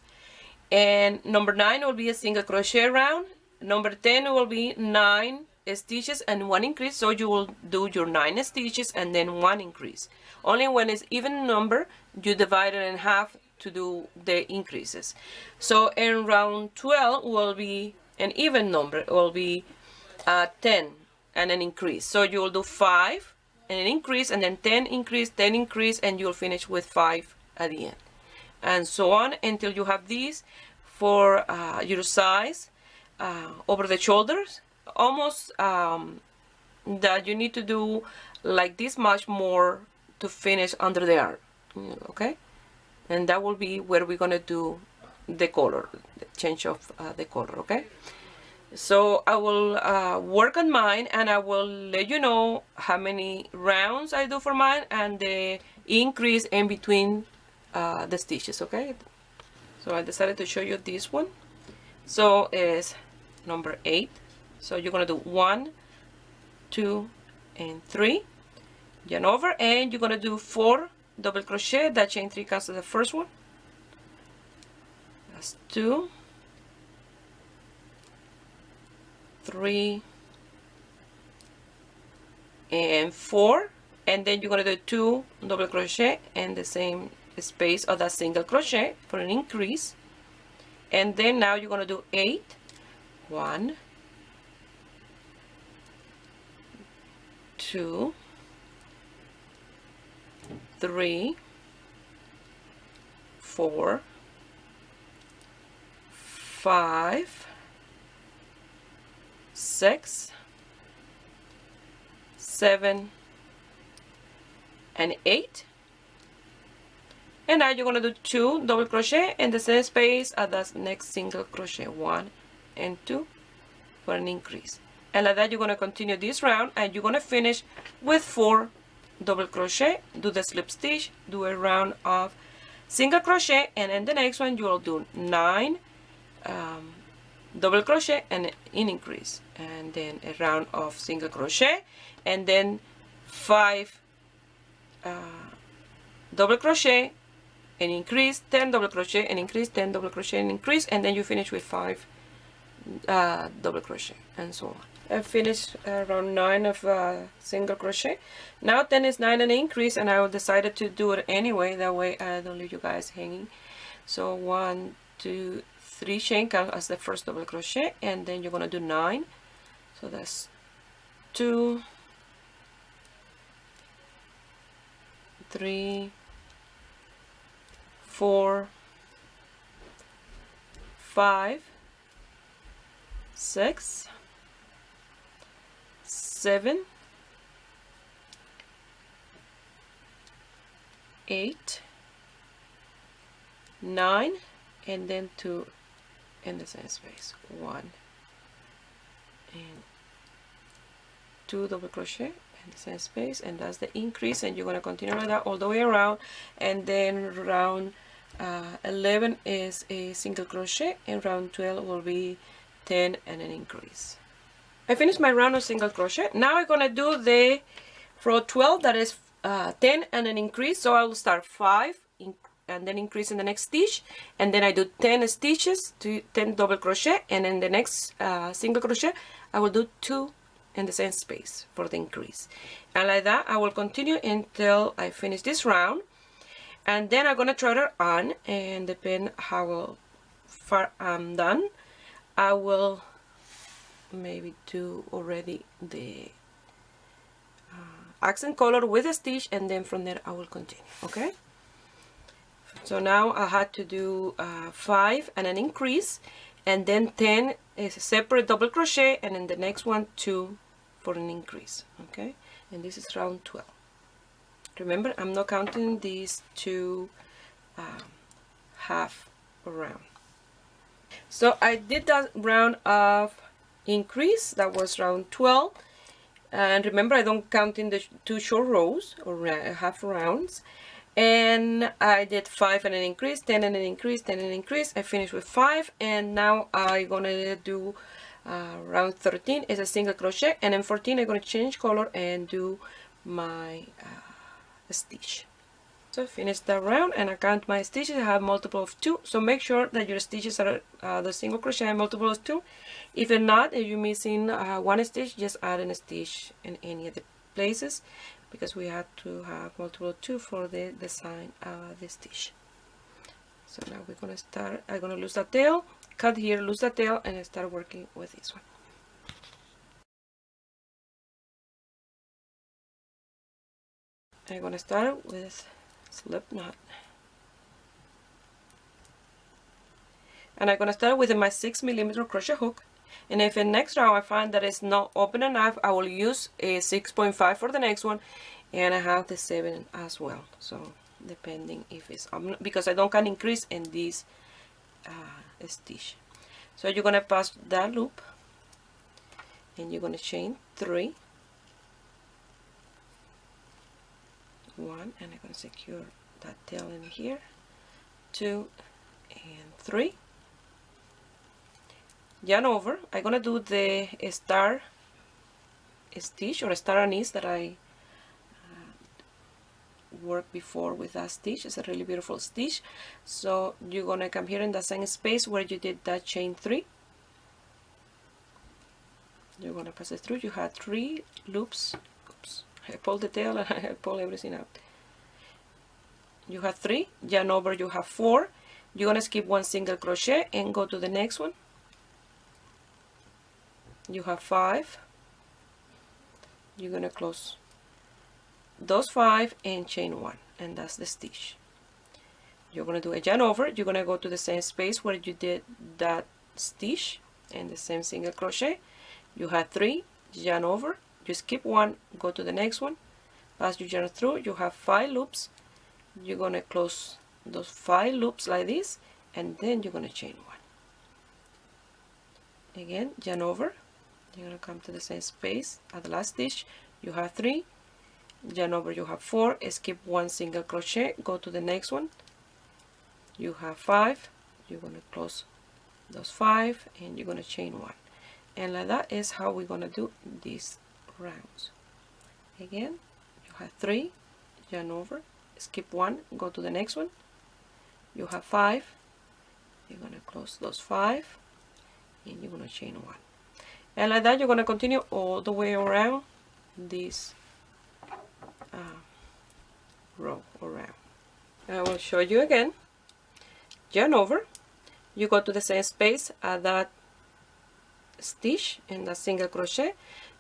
And number 9 will be a single crochet round. Number 10 will be 9 stitches and 1 increase. So you will do your 9 stitches and then 1 increase. Only when it's even number, you divide it in half to do the increases. So in round 12 will be an even number. It will be 10 and an increase. So you will do 5 and an increase, and then 10 increase, 10 increase, and you'll finish with 5 at the end. And so on until you have these for your size over the shoulders, almost that you need to do like this much more to finish under the arm, okay? And that will be where we're gonna do the color, the change of the color, okay? So I will work on mine, and I will let you know how many rounds I do for mine and the increase in between the stitches, okay? So I decided to show you this one. So it's number 8. So you're gonna do 1, 2, and 3, yarn over, and you're gonna do 4 double crochet. That chain 3 counts as the first one. That's 2, 3, and 4, and then you're gonna do 2 double crochet in the same space of that single crochet for an increase. And then now you're gonna do 8, 1, 2, 3, 4, 5, 6, 7, and 8. And now you're going to do 2 double crochet in the same space as the next single crochet, 1 and 2 for an increase. And like that you're going to continue this round, and you're going to finish with 4 double crochet, do the slip stitch, do a round of single crochet, and in the next one you will do 9 double crochet and an increase, and then a round of single crochet, and then 5 double crochet and increase, 10 double crochet and increase, 10 double crochet and increase, and then you finish with 5 double crochet, and so on. I finished round 9 of single crochet. Now 10 is 9 and increase, and I decided to do it anyway, that way I don't leave you guys hanging. So 1, 2, 3 chain count as the first double crochet, and then you're going to do 9. So that's 2, 3, 4, 5, 6, 7, 8, 9, and then 2 in the same space, 1 and 2 double crochet in the same space, and that's the increase, and you're going to continue like that all the way around. And then round 11 is a single crochet, and round 12 will be 10 and an increase. I finished my round of single crochet. Now I'm going to do the row 12, that is 10 and an increase. So I will start 5 and then increase in the next stitch, and then I do 10 stitches to 10 double crochet, and in the next single crochet I will do 2 in the same space for the increase, and like that I will continue until I finish this round. And then I'm going to try it on, and depend how far I'm done, I will maybe do already the accent color with a stitch, and then from there I will continue. Okay, so now I had to do 5 and an increase, and then 10 is a separate double crochet, and in the next one 2 for an increase. Okay, and this is round 12. Remember, I'm not counting these 2 half round. So I did that round of increase, that was round 12, and remember I don't count in the 2 short rows or half rounds. And I did 5 and an increase, 10 and an increase, 10 and an increase. I finished with 5, and now I'm gonna do round 13 is a single crochet, and in 14 I'm gonna change color and do my stitch. So I finished that round, and I count my stitches. I have multiple of 2, so make sure that your stitches are the single crochet and multiple of 2. If not, if you're missing 1 stitch, just add a stitch in any of the places, because we have to have multiple of 2 for the design of the stitch. So now we're gonna start. I'm gonna lose the tail, cut here, lose the tail, and I start working with this one. I'm gonna start with slip knot, and I'm gonna start with my 6mm crochet hook. And if in next round I find that it's not open enough, I will use a 6.5 for the next one, and I have the 7 as well. So depending if it's because I don't can increase in this stitch. So you're gonna pass that loop, and you're gonna chain 3, 1, and I'm gonna secure that tail in here, 2 and 3. Yarn over. I'm gonna do the star stitch or star anise that I worked before with that stitch. It's a really beautiful stitch. So you're gonna come here in the same space where you did that chain 3. You're gonna pass it through. You had 3 loops. Oops, I pulled the tail and I pulled everything out. You have 3. Yarn over. You have 4. You're gonna skip 1 single crochet and go to the next one. You have 5. You're gonna close those 5 and chain 1, and that's the stitch. You're going to do a yarn over, you're going to go to the same space where you did that stitch and the same single crochet. You have 3, yarn over, you skip 1, go to the next one, pass your yarn through, you have 5 loops. You're going to close those 5 loops like this, and then you're going to chain 1. Again, yarn over, you're going to come to the same space at the last stitch. You have 3, yarn over, you have 4, skip 1 single crochet, go to the next one. You have 5, you're going to close those 5, and you're going to chain 1. And like that is how we're going to do these rounds. Again, you have 3, yarn over, skip 1, go to the next one. You have 5, you're going to close those 5, and you're going to chain 1. And like that you're going to continue all the way around this row around. I will show you again. Yarn over, you go to the same space at that stitch in that single crochet.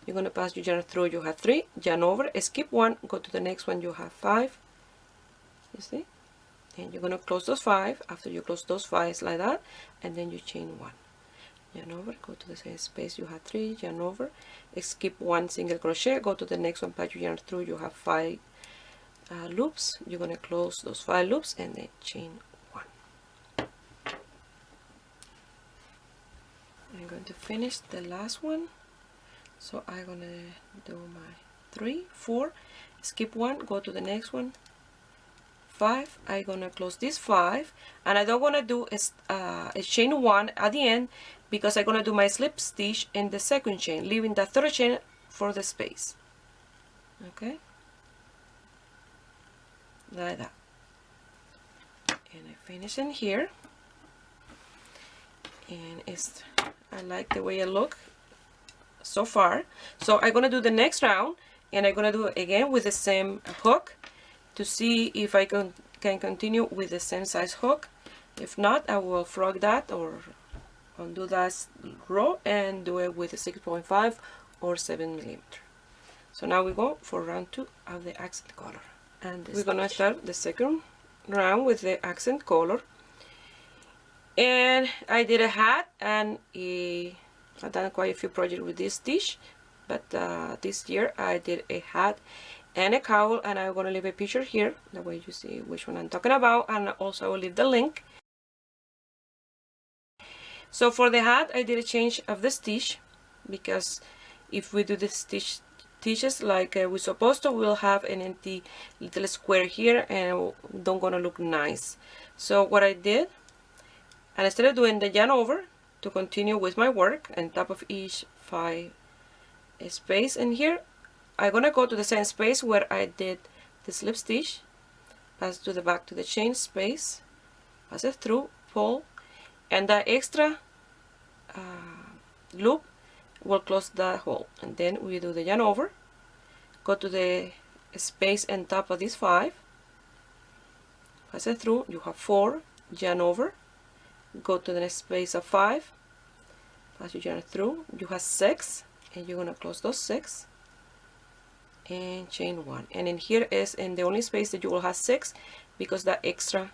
You're going to pass your yarn through, you have 3, yarn over, skip 1, go to the next one, you have 5, you see, and you're going to close those 5. After you close those 5 like that, and then you chain 1, yarn over, go to the same space, you have 3, yarn over, skip 1 single crochet, go to the next one, pass your yarn through, you have 5 loops. You're going to close those 5 loops and then chain 1. I'm going to finish the last one, so I'm going to do my 3, 4, skip 1, go to the next one, 5. I'm going to close this 5, and I don't want to do a chain 1 at the end because I'm going to do my slip stitch in the second chain, leaving the third chain for the space. Okay, like that. And I finish in here, and I like the way it looks so far. So I'm gonna do the next round, and I'm gonna do it again with the same hook to see if I can continue with the same size hook. If not, I will frog that or undo that row and do it with a 6.5 or 7mm. So now we go for round 2 of the accent color, and we're gonna start the second round with the accent color. And I did a hat, and I've done quite a few projects with this stitch, but this year I did a hat and a cowl, and I'm gonna leave a picture here, that way you see which one I'm talking about, and also I will leave the link. So for the hat, I did a change of the stitch, because if we do the stitches like we're supposed to, we'll have an empty little square here and don't gonna look nice. So what I did, and instead of doing the yarn over to continue with my work on top of each 5 space in here, I'm gonna go to the same space where I did the slip stitch, pass to the back to the chain space, pass it through, pull, and that extra loop will close that hole. And then we do the yarn over, go to the space on top of this 5, pass it through, you have 4, yarn over, go to the next space of 5, pass your yarn through, you have 6, and you're gonna close those 6 and chain 1. And in here is in the only space that you will have 6, because that extra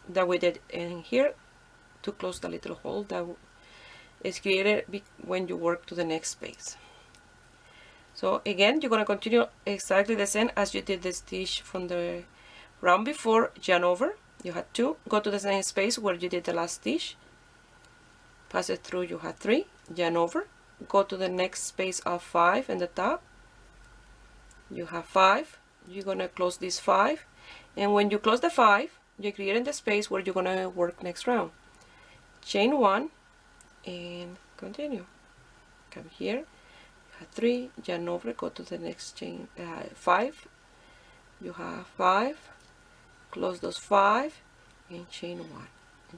that we did in here to close the little hole that is created when you work to the next space. So again, you're gonna continue exactly the same as you did the stitch from the round before. Yarn over, you had 2, go to the same space where you did the last stitch, pass it through, you had 3, yarn over, go to the next space of 5 in the top, you have 5, you're gonna close this 5, and when you close the 5, you're creating the space where you're gonna work next round. Chain 1 and continue. Come here, you have 3, yarn over, go to the next chain, 5, you have 5, close those 5 and chain 1,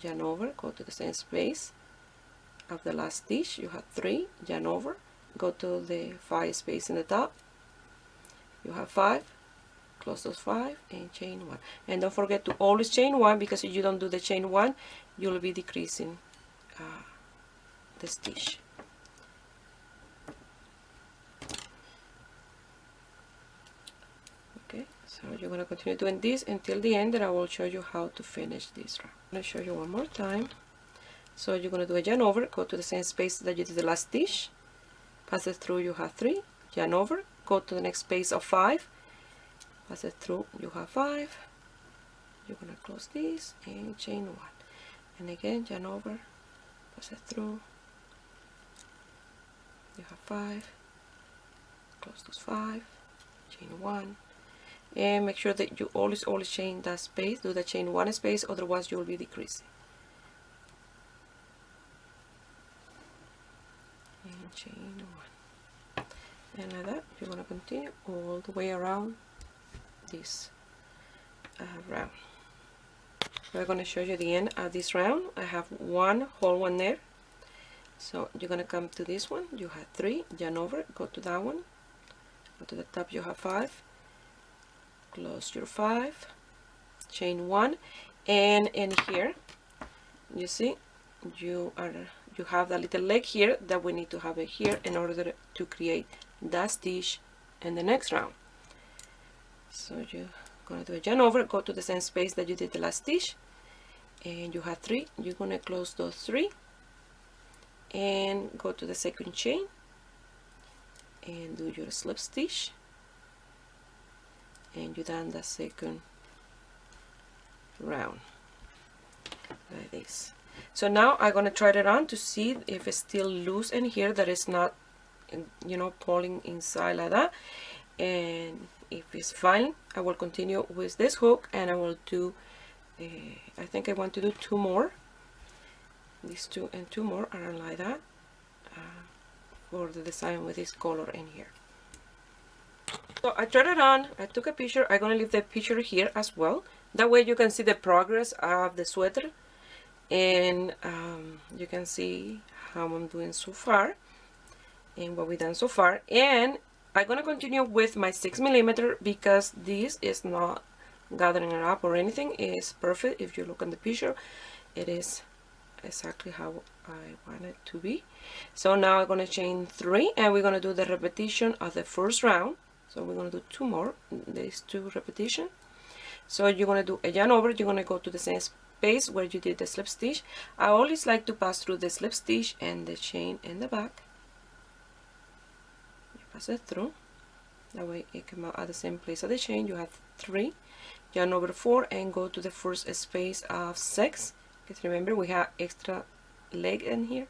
yarn over, go to the same space of the last stitch, you have 3, yarn over, go to the 5 space in the top, you have 5, close those 5 and chain 1. And don't forget to always chain 1, because if you don't do the chain 1, you'll be decreasing the stitch. Okay, so So you're going to continue doing this until the end, and I will show you how to finish this round. I'm going to show you one more time. So you're going to do a yarn over, go to the same space that you did the last stitch, pass it through, you have 3, yarn over, go to the next space of 5, pass it through, you have 5, you're going to close this and chain 1, and again yarn over, pass it through, you have 5, close those 5, chain 1, and make sure that you always chain that space, do the chain 1 space, otherwise you will be decreasing. And chain 1, and like that you're going to continue all the way around this round. We're going to show you the end of this round. I have one whole one there, so you're going to come to this one, you have 3, yarn over, go to that one, go to the top, you have 5, close your 5, chain 1, and in here you see you have that little leg here that we need to have it here in order to create that stitch in the next round. So you're going to do a yarn over, go to the same space that you did the last stitch, and you have 3, you're going to close those 3 and go to the second chain and do your slip stitch, and you done the second round like this. So now I'm going to try it on to see if it's still loose in here, that it's not, you know, pulling inside like that, and if it's fine I will continue with this hook, and I will do I think I want to do 2 more, these 2 and 2 more around like that, for the design with this color in here. So I tried it on, I took a picture, I'm going to leave the picture here as well, that way you can see the progress of the sweater, and you can see how I'm doing so far and what we've done so far. And I'm going to continue with my 6mm because this is not gathering it up or anything, it's perfect. If you look at the picture, it is exactly how I want it to be. So now I'm going to chain 3 and we're going to do the repetition of the first round. So we're going to do 2 more, these 2 repetitions. So you're going to do a yarn over, you're going to go to the same space where you did the slip stitch. I always like to pass through the slip stitch and the chain in the back. You pass it through, that way it comes out at the same place of the chain. You have 3, yarn over 4 and go to the first space of 6, because remember we have extra leg in here.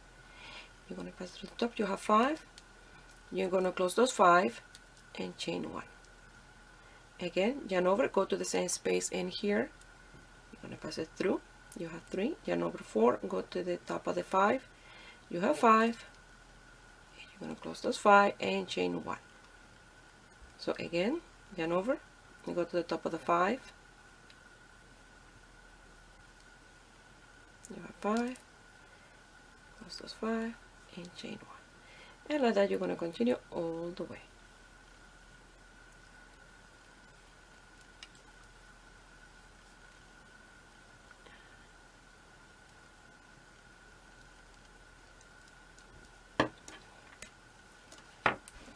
You're going to pass through the top, you have 5, you're going to close those 5 and chain 1. Again, yarn over, go to the same space in here, you're going to pass it through, you have 3, yarn over 4, go to the top of the 5, you have 5, and you're going to close those 5 and chain 1. So again, yarn over, you go to the top of the 5, you have 5, close those 5 and chain 1, and like that you're going to continue all the way.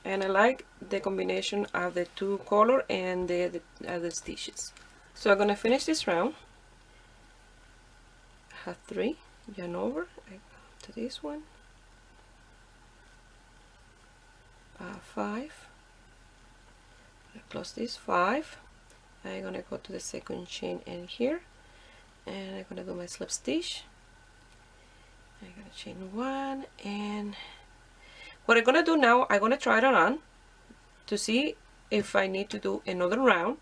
And I like the combination of the 2 color and the stitches. So I'm going to finish this round. I have 3, yarn over, I go to this one, 5, I close this 5, I'm going to go to the second chain in here, and I'm going to do my slip stitch, I'm going to chain 1, and what I'm going to do now, I'm going to try it on to see if I need to do another round.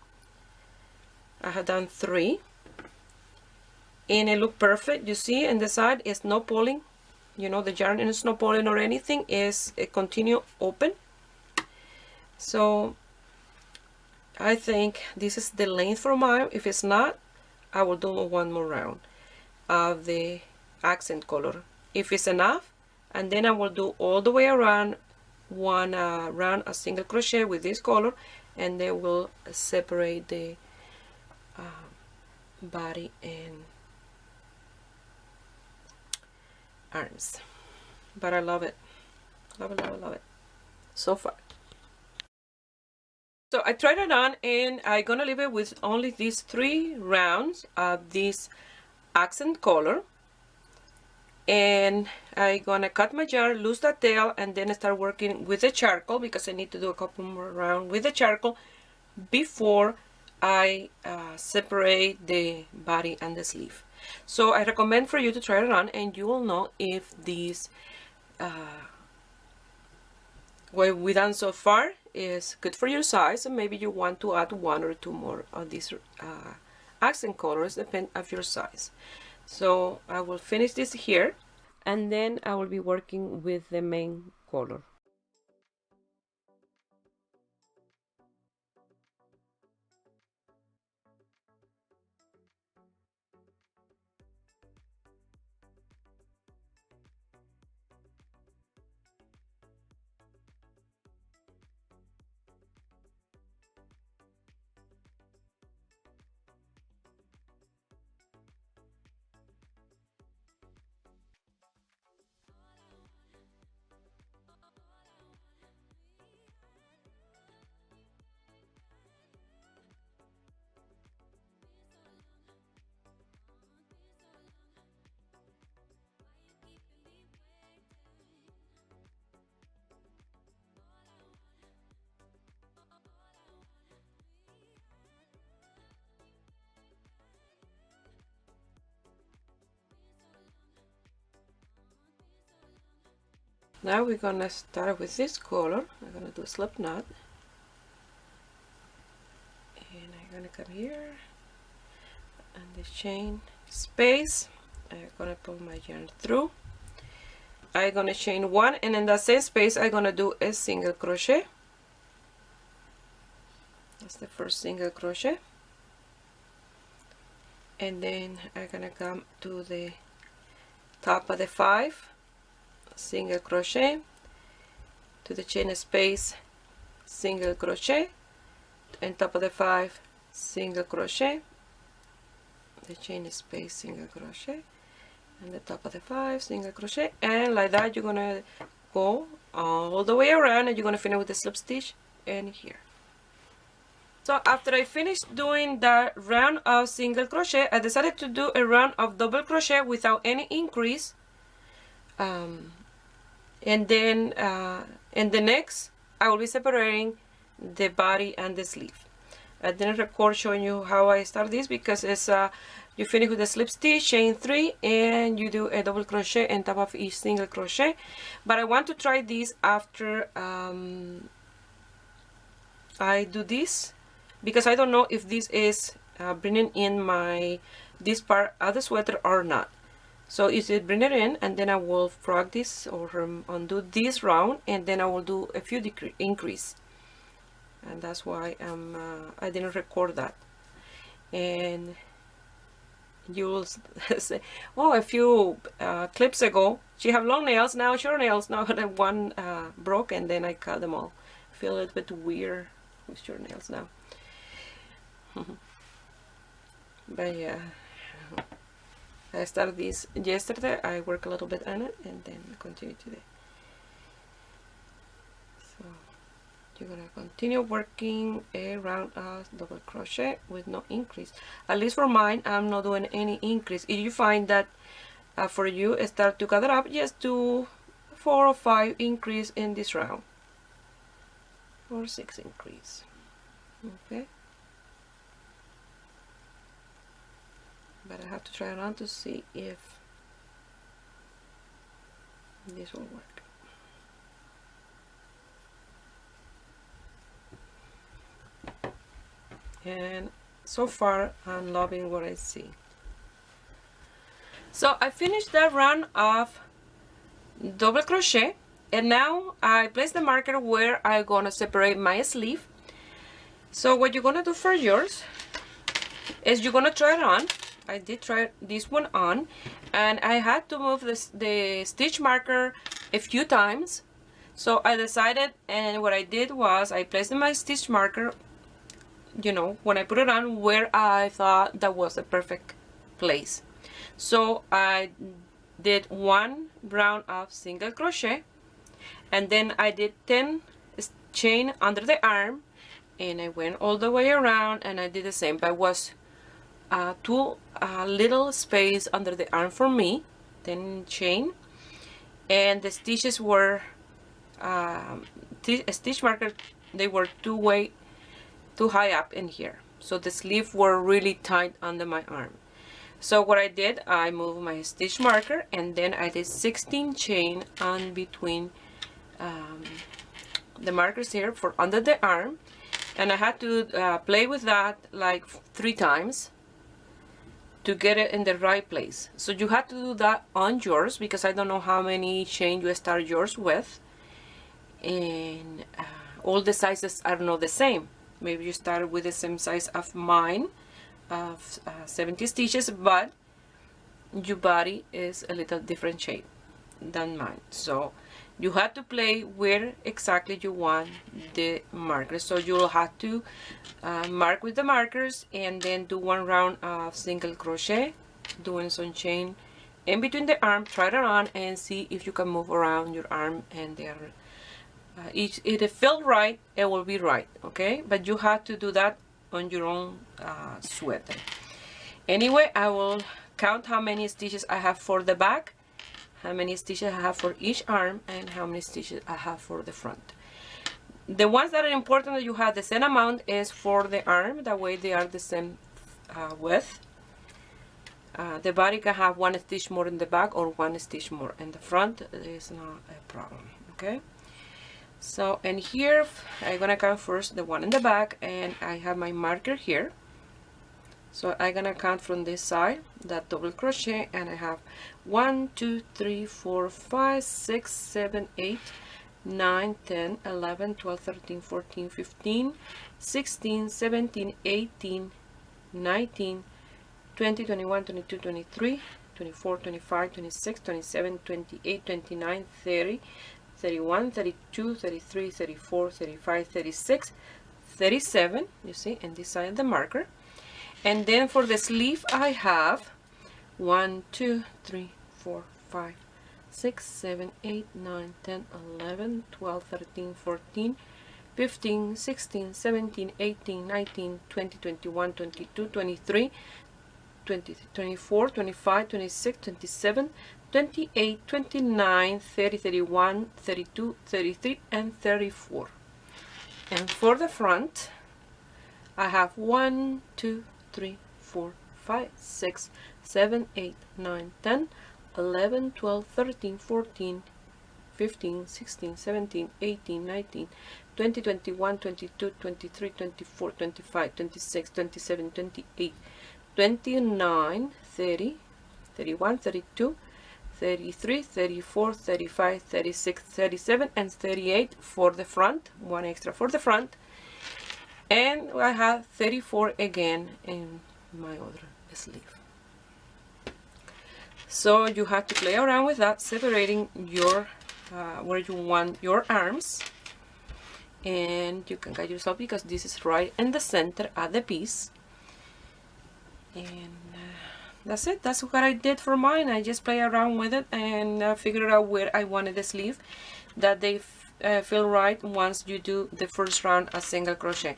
I have done 3 and it looked perfect. You see in the side it's no pulling, you know, the yarn is not pulling or anything, is a continue open. So I think this is the length for mine. If it's not, I will do 1 more round of the accent color if it's enough, and then I will do all the way around 1 round of single crochet with this color, and then we'll separate the body and arms. But I love it, love it, love it, love it so far. So I tried it on, and I'm gonna leave it with only these 3 rounds of this accent color. And I'm gonna cut my yarn, lose the tail, and then start working with the charcoal, because I need to do a couple more rounds with the charcoal before I separate the body and the sleeve. So I recommend for you to try it on, and you will know if this what we've done so far is good for your size, and maybe you want to add 1 or 2 more of these accent colors, depending on your size. So I will finish this here, and then I will be working with the main color. Now we're gonna start with this color. I'm gonna do a slip knot, and I'm gonna come here and this chain space. I'm gonna pull my yarn through. I'm gonna chain 1, and in that same space I'm gonna do a single crochet. That's the first single crochet, and then I'm gonna come to the top of the 5, single crochet, to the chain space, single crochet, and top of the 5, single crochet, the chain space, single crochet, and the top of the 5, single crochet, and like that you're gonna go all the way around, and you're gonna finish with the slip stitch and here. So after I finished doing that round of single crochet, I decided to do a round of double crochet without any increase. And then in the next I will be separating the body and the sleeve. I didn't record showing you how I start this, because it's you finish with the slip stitch, chain 3, and you do a double crochet on top of each single crochet. But I want to try this after I do this, because I don't know if this is bringing in this part of the sweater or not. So is it bring it in, and then I will frog this or undo this round, and then I will do a few increase, and that's why I didn't record that. And you will say, oh, a few clips ago she have long nails, now short nails. Now one broke, and then I cut them all. I feel a little bit weird with short nails now. But yeah, I started this yesterday. I work a little bit on it, and then continue today. So you're gonna continue working a round of double crochet with no increase. At least for mine, I'm not doing any increase. If you find that for you start to gather up, just do 4 or 5 increase in this round, or 6 increase. Okay. But I have to try around to see if this will work. And so far I'm loving what I see. So I finished that round of double crochet, and now I place the marker where I'm gonna separate my sleeve. So what you're gonna do for yours is you're gonna try it on. I did try this one on, and I had to move the stitch marker a few times. So I decided, and what I did was I placed my stitch marker, you know, when I put it on, where I thought that was the perfect place. So I did 1 round of single crochet, and then I did 10 chain under the arm, and I went all the way around and I did the same, but was too little space under the arm for me. Then chain, and the stitches were stitch marker, they were too high up in here, so the sleeve were really tight under my arm. So what I did, I moved my stitch marker and then I did 16 chain on between the markers here for under the arm, and I had to play with that like 3 times to get it in the right place. So you have to do that on yours, because I don't know how many chain you start yours with, and all the sizes are not the same. Maybe you start with the same size of mine, of 70 stitches, but your body is a little different shape than mine, so you have to play where exactly you want the markers. So you'll have to mark with the markers and then do 1 round of single crochet, doing some chain in between the arm. Try it on and see if you can move around your arm, and there if it feels right, it will be right, okay? But you have to do that on your own sweater. Anyway, I will count how many stitches I have for the back, how many stitches I have for each arm, and how many stitches I have for the front. The ones that are important that you have the same amount is for the arm, that way they are the same width. The body can have 1 stitch more in the back or 1 stitch more in the front. It is not a problem, okay? So, and here I'm gonna count first the one in the back, and I have my marker here. So I'm gonna count from this side, that double crochet, and I have 1, 2, 3, 4, 5, 6, 7, 8, 9, 10, 11, 12, 13, 14, 15, 16, 17, 18, 19, 20, 21, 22, 23, 24, 25, 26, 27, 28, 29, 30, 31, 32, 33, 34, 35, 36, 37, you see, and this side of the marker. And then for the sleeve I have 1, 2, 3, 4, 5, 6, 7, 8, 9, 10, 11, 12, 13, 14, 15, 16, 17, 18, 19, 20, 21, 22, 23, 24, 25, 26, 27, 28, 29, 30, 31, 32, 33, and 34. And for the front, I have 1, 2, 3, 4, 5, 6, 7, 8, 9, 10, 11, 12, 13, 14, 15, 16, 17, 18, 19, 20, 21, 22, 23, 24, 25, 26, 27, 28, 29, 30, 31, 32, 33, 34, 35, 36, 37, and 38 for the front, 1 extra for the front, and I have 34 again in my other sleeve. So you have to play around with that, separating your where you want your arms, and you can guide yourself because this is right in the center at the piece. And that's it. That's what I did for mine. I just play around with it and figure out where I wanted the sleeve, that they feel right once you do the first round of single crochet.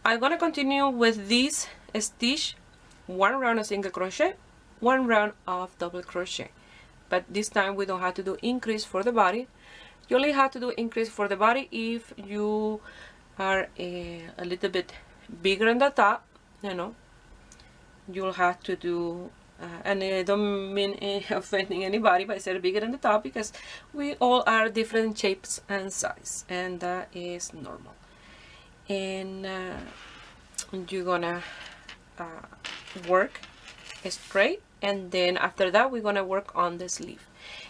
I'm gonna continue with this stitch, 1 round of single crochet, 1 round of double crochet, but this time we don't have to do increase for the body. You only have to do increase for the body if you are a little bit bigger on the top, you know. You'll have to do and I don't mean offending anybody by saying bigger than the top, because we all are different shapes and size, and that is normal. And you're gonna work straight, and then after that we're gonna work on the sleeve.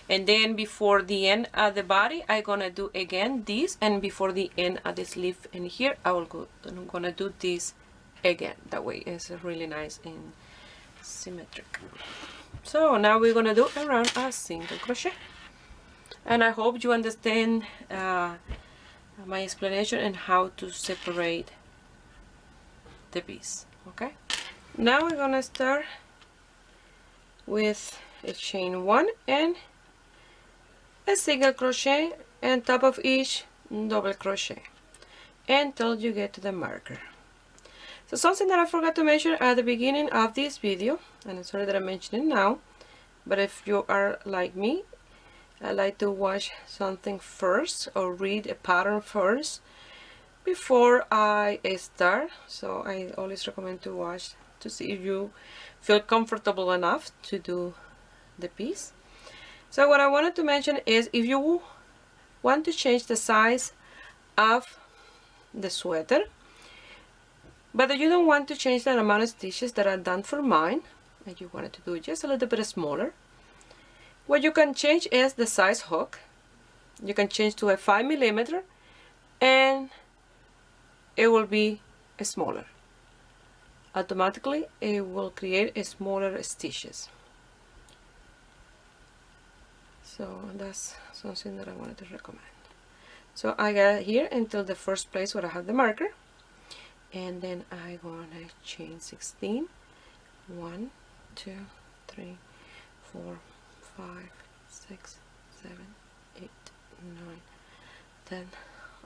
And then before the end of the body I'm gonna do again this, and before the end of the sleeve in here I'm gonna do this again. That way it's really nice and symmetric. So now we're gonna do around a single crochet, and I hope you understand my explanation and how to separate the piece. Okay, now we're gonna start with a chain 1 and a single crochet, and top of each double crochet. until you get to the marker. So something that I forgot to mention at the beginning of this video, and I'm sorry that I mentioned it now, but if you are like me, I like to watch something first or read a pattern first before I start. So I always recommend to watch to see if you feel comfortable enough to do the piece. So what I wanted to mention is, if you want to change the size of the sweater, but you don't want to change the amount of stitches that are done for mine, and you wanted to do it just a little bit smaller, what you can change is the size hook. You can change to a 5mm and it will be smaller. Automatically it will create a smaller stitches. So that's something that I wanted to recommend. So I got here until the first place where I have the marker, and then I'm gonna chain 16. 1, 2, 3, 4, 5, 6, 7, 8, 9, 10,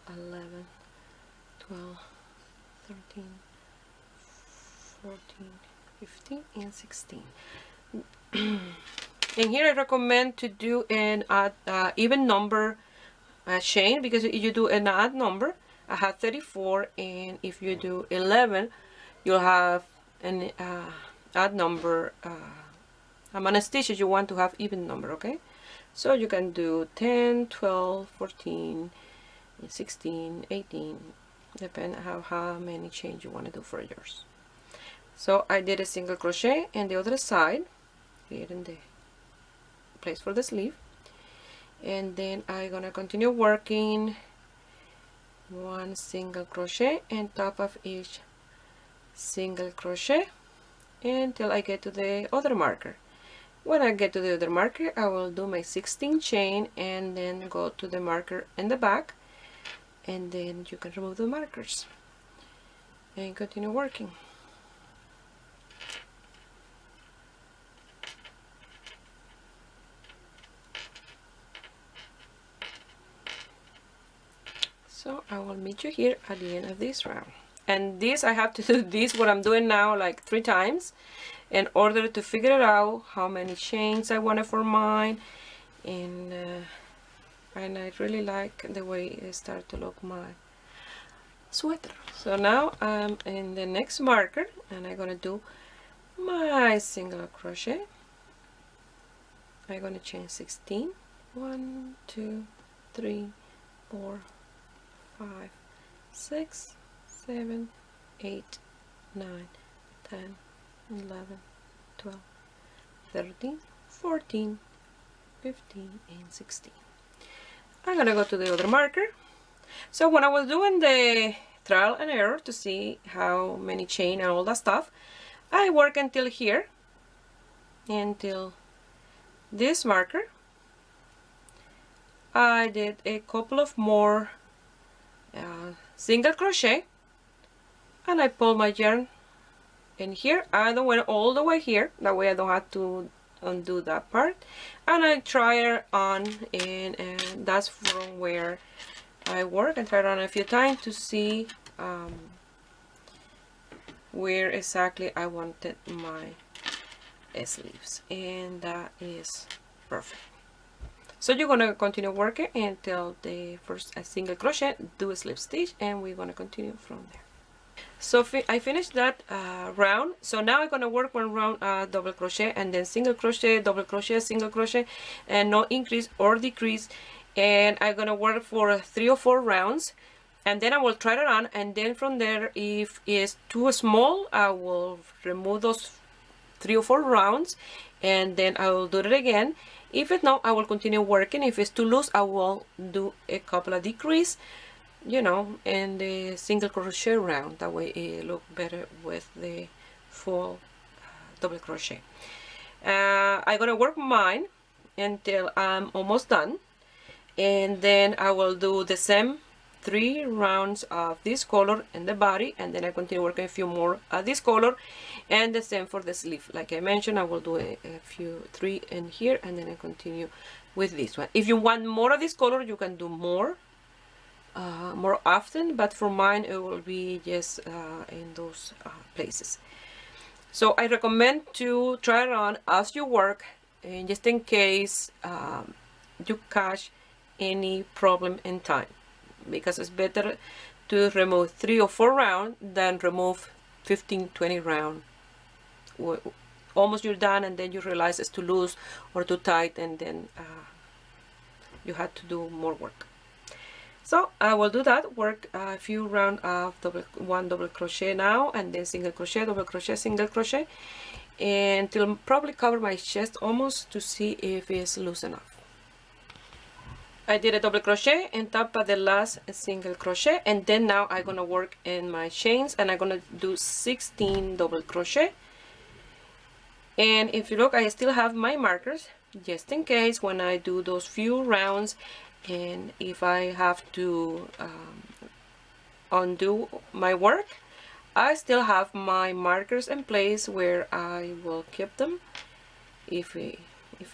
11, 12, 13, 14, 15, and 16. And here I recommend to do an even number chain, because if you do an odd number, I have 34, and if you do 11, you'll have an odd number amount of stitches. You want to have even number, okay? So you can do 10, 12, 14, 16, 18, depending on how many chains you want to do for yours. So I did a single crochet in the other side, here in the place for the sleeve, and then I'm gonna continue working 1 single crochet on top of each single crochet until I get to the other marker. When I get to the other marker, I will do my 16 chain and then go to the marker in the back, and then you can remove the markers and continue working. So I will meet you here at the end of this round. And this, I have to do this, what I'm doing now, like 3 times in order to figure it out how many chains I want for mine. And I really like the way it starts to look my sweater. So now I'm in the next marker, and I'm gonna do my single crochet. I'm gonna chain 16. 1, 2, 3, 4, 5, 6, 7, 8, 9, 10, 11, 12, 13, 14, 15, and 16. I'm gonna go to the other marker. So when I was doing the trial and error to see how many chain and all that stuff, I work until here, until this marker. I did a couple of more single crochet, and I pull my yarn in here. I don't went all the way here, that way I don't have to undo that part, and I try it on, and that's from where I work. I try it on a few times to see where exactly I wanted my sleeves, and that is perfect. So you're gonna continue working until the first single crochet, do a slip stitch, and we're gonna continue from there. So I finished that round. So now I'm gonna work 1 round double crochet, and then single crochet, double crochet, single crochet, and no increase or decrease. And I'm gonna work for 3 or 4 rounds, and then I will try it on, and then from there, if it's too small, I will remove those 3 or 4 rounds, and then I will do it again. If it's not, I will continue working. If it's too loose, I will do a couple of decrease, you know, in the single crochet round. That way it look better with the full double crochet. I'm gonna work mine until I'm almost done, and then I will do the same 3 rounds of this color in the body, and then I continue working a few more of this color, and the same for the sleeve. Like I mentioned, I will do a few 3 in here, and then I continue with this one. If you want more of this color, you can do more more often, but for mine it will be just in those places. So I recommend to try it on as you work, and just in case you catch any problem in time, because it's better to remove 3 or 4 rounds than remove 15-20 rounds. Almost you're done and then you realize it's too loose or too tight, and then you had to do more work. So I will do that, work a few rounds of one double crochet now, and then single crochet, double crochet, single crochet, until probably cover my chest almost, to see if it's loose enough. I did a double crochet on top of the last single crochet, and then now I'm gonna work in my chains, and I'm gonna do 16 double crochet. And if you look, I still have my markers just in case when I do those few rounds, and if I have to undo my work, I still have my markers in place where I will keep them if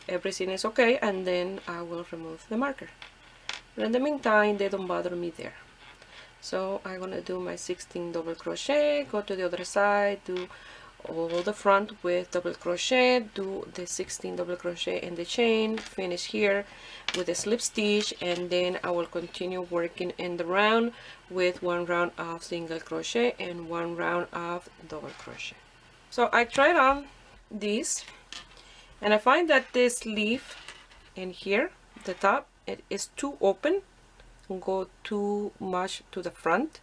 everything is okay, and then I will remove the marker. But in the meantime, they don't bother me there. So I'm gonna do my 16 double crochet, go to the other side, do all the front with double crochet, do the 16 double crochet in the chain, finish here with a slip stitch, and then I will continue working in the round with 1 round of single crochet and 1 round of double crochet. So I tried on this, and I find that this sleeve in here, the top, it is too open and go too much to the front.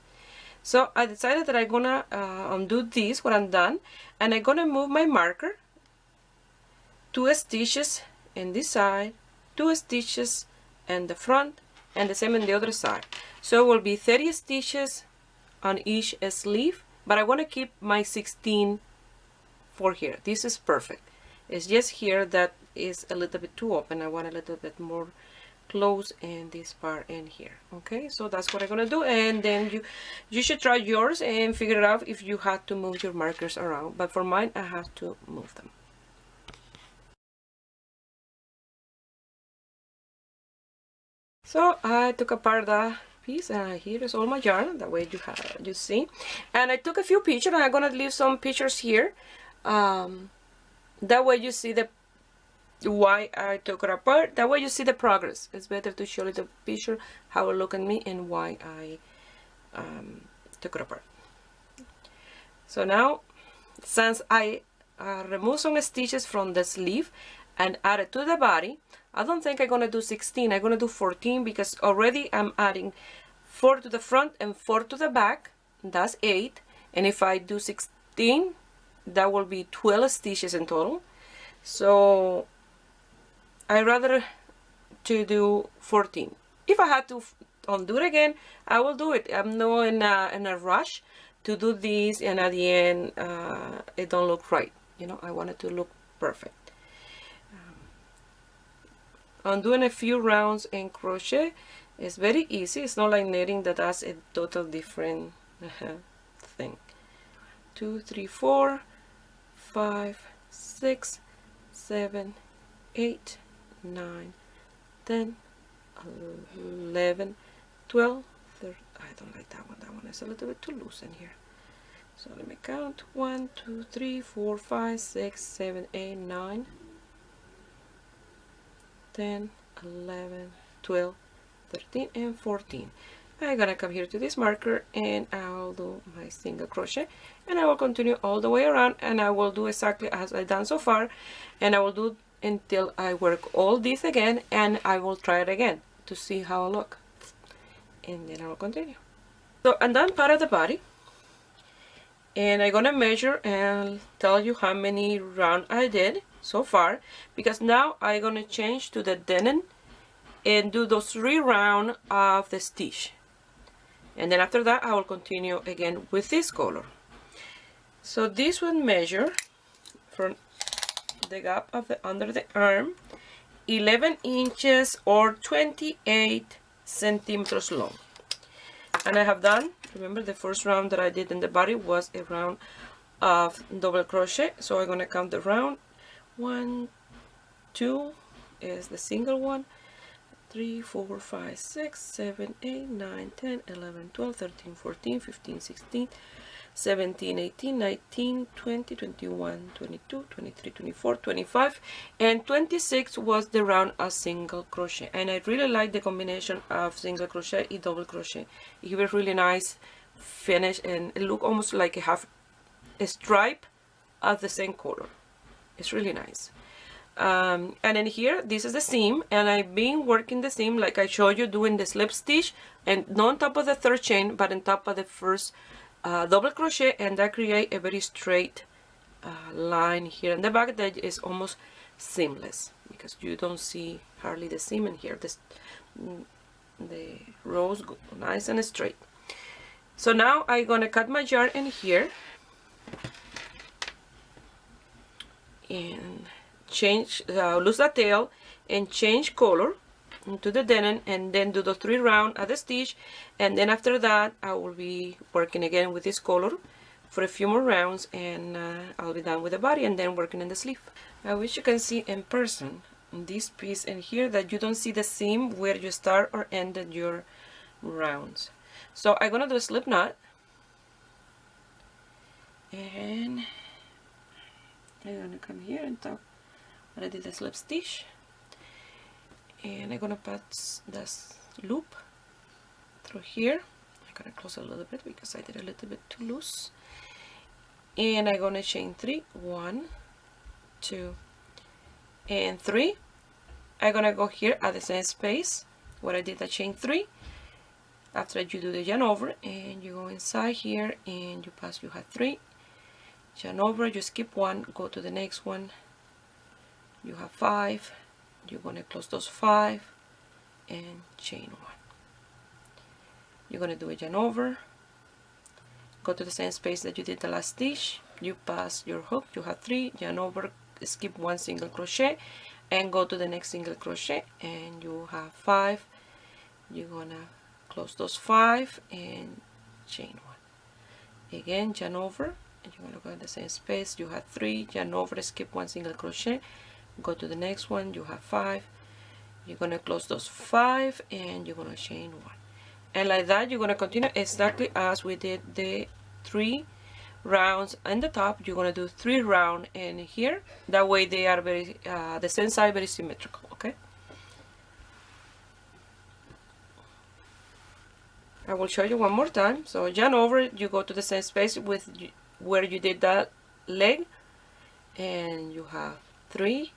So I decided that I'm gonna undo this when I'm done, and I'm gonna move my marker 2 stitches in this side, 2 stitches in the front, and the same in the other side. So it will be 30 stitches on each sleeve, but I want to keep my 16 for here. This is perfect. It's just here that is a little bit too open. I want a little bit more close in this part in here. Okay, so that's what I'm gonna do, and then you should try yours and figure it out if you had to move your markers around, but for mine I have to move them. So I took apart the piece, and here is all my yarn. That way you see, and I took a few pictures, and I'm gonna leave some pictures here, that way you see why I took it apart. That way you see the progress. It's better to show you the picture, how it look at me, and why I took it apart. So now, since I removed some stitches from the sleeve and added to the body, I don't think I'm gonna do 16. I'm gonna do 14, because already I'm adding 4 to the front and 4 to the back. That's 8, and if I do 16, that will be 12 stitches in total. So I rather to do 14. If I had to undo it again, I will do it. I'm not in a rush to do this, and at the end it don't look right. You know, I want it to look perfect. I'm doing a few rounds in crochet. It's very easy. It's not like knitting that has a total different thing. 2, 3, 4, 5, 6, 7, 8, 9, 10, 11, 12, 13. I don't like that one. That one is a little bit too loose in here. So let me count. 1, 2, 3, 4, 5, 6, 7, 8, 9, 10, 11, 12, 13, and 14. I'm gonna come here to this marker, and I'll do my single crochet, and I will continue all the way around, and I will do exactly as I've done so far, and I will do until I work all this again, and I will try it again to see how I look, and then I will continue. So I'm done part of the body, and I'm gonna measure and tell you how many rounds I did so far, because now I'm gonna change to the denim and do those 3 rounds of the stitch, and then after that I will continue again with this color. So this one measure from the gap of the under the arm 11 inches or 28 centimeters long, and I have done, remember the first round that I did in the body was a round of double crochet, so I'm gonna count the round. 1, 2 is the single one, 3, 4, 5, 6, 7, 8, 9, 10, 11, 12, 13, 14, 15, 16, 17, 18, 19, 20, 21, 22, 23, 24, 25, and 26 was the round of single crochet. And I really like the combination of single crochet and double crochet. It gives a really nice finish, and it looks almost like it have a stripe of the same color. It's really nice. And then here, this is the seam, and I've been working the seam like I showed you, doing the slip stitch, and not on top of the third chain, but on top of the first double crochet, and that create a very straight line here in the back that is almost seamless, because you don't see hardly the seam in here. The rows go nice and straight. So now I'm gonna cut my yarn in here and change, lose the tail and change color into the denim, and then do the 3 rounds at the stitch, and then after that I will be working again with this color for a few more rounds, and I'll be done with the body and then working in the sleeve. I wish you can see in person this piece in here that you don't see the seam where you start or ended your rounds. So I'm gonna do a slip knot, and I'm gonna come here and top where I did the slip stitch, and I'm gonna pass this loop through here. I'm gonna close a little bit because I did a little bit too loose, and I'm gonna chain 3, 1, 2, and 3. I'm gonna go here at the same space where I did the chain 3. After you do the yarn over, and you go inside here and you pass, you have 3, yarn over, you skip 1, go to the next one, you have 5, you're going to close those 5 and chain 1. You're going to do a yarn over, go to the same space that you did the last stitch, you pass your hook, you have 3, yarn over, skip 1 single crochet and go to the next single crochet, and you have 5. You're going to close those 5 and chain 1. Again, yarn over, and you're going to go in the same space, you have 3, yarn over, skip 1 single crochet, go to the next one, you have 5. You're going to close those 5 and you're going to chain 1, and like that you're going to continue exactly as we did the 3 rounds in the top. You're going to do 3 rounds in here, that way they are very the same side, very symmetrical. Okay, I will show you one more time. So yarn over, you go to the same space with where you did that leg, and you have 3,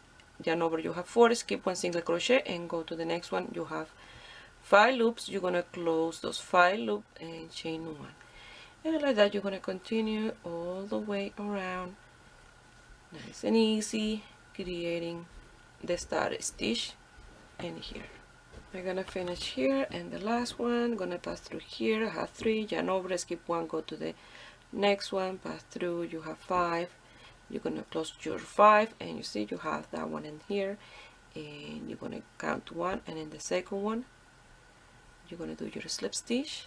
yarn over, you have 4, skip 1 single crochet and go to the next one, you have 5 loops. You're going to close those 5 loops and chain 1, and like that you're going to continue all the way around, nice and easy, creating the start stitch in here. I'm gonna finish here, and the last one, gonna pass through here, have 3, yarn over, skip 1, go to the next one, pass through, you have 5, you're gonna close your 5, and you see you have that one in here, and you're gonna count 1, and in the second one you're gonna do your slip stitch,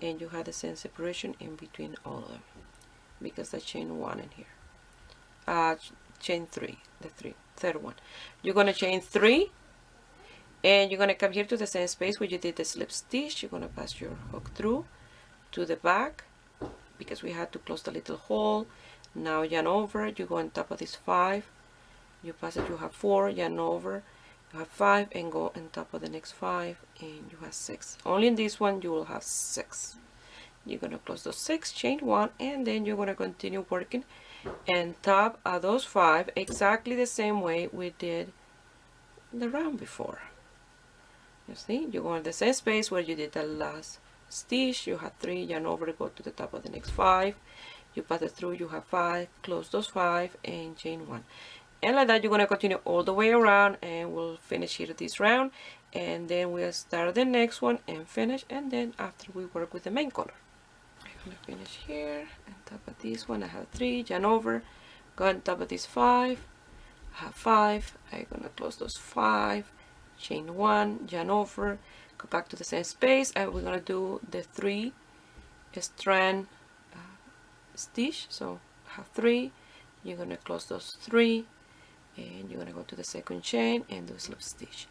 and you have the same separation in between all of them because I chain 1 in here, chain 3, the third one. You're gonna chain 3, and you're going to come here to the same space where you did the slip stitch. You're going to pass your hook through to the back because we had to close the little hole. Now yarn over, you go on top of this 5, you pass it, you have 4, yarn over, you have 5, and go on top of the next 5, and you have 6. Only in this one you will have 6. You're going to close those 6, chain 1, and then you're going to continue working and top of those 5 exactly the same way we did the round before. You see, you go in the same space where you did the last stitch, you have 3, yarn over, go to the top of the next 5, you pass it through, you have 5, close those 5 and chain 1, and like that you're going to continue all the way around, and we'll finish here this round, and then we'll start the next one and finish, and then after we work with the main color. I'm going to finish here on top of this one. I have 3, yarn over, go on top of this 5, I have 5, I'm going to close those 5, chain 1, yarn over, go back to the same space, and we're going to do the 3 strand stitch. So I have 3, you're going to close those 3, and you're going to go to the second chain and do slip stitch.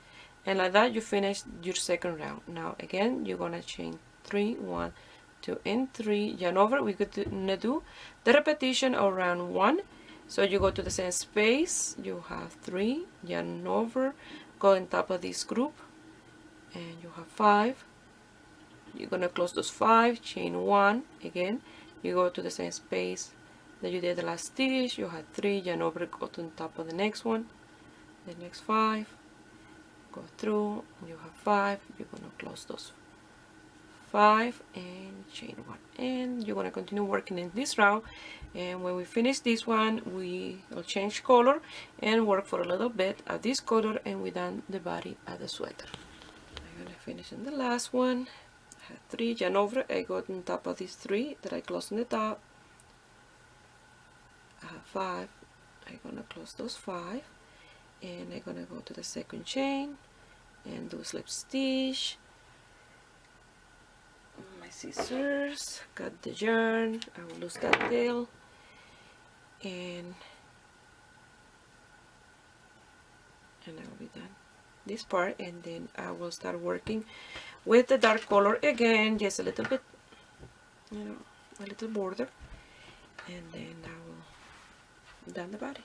and like that you finish your second round. Now again you're gonna chain 3, 1, 2 and 3, yarn over. We're gonna do the repetition of round 1. So you go to the same space, you have 3, yarn over, go on top of this group, and you have 5. You're gonna close those 5, chain 1 again. You go to the same space that you did the last stitch, you have 3, yarn over, go to the top of the next one, the next 5, go through, you have 5, you're gonna close those 5 and chain 1, and you're gonna continue working in this round. And when we finish this one, we will change color and work for a little bit of this color, and we done the body of the sweater. I'm gonna finish in the last one. I have 3, yarn over, I go on top of these 3 that I close on the top. I have 5, I'm gonna close those 5, and I'm gonna go to the second chain and do a slip stitch. My scissors, cut the yarn, I will lose that tail, and I will be done this part, and then I will start working with the dark color again, just a little bit, you know, a little border, and then I will done the body.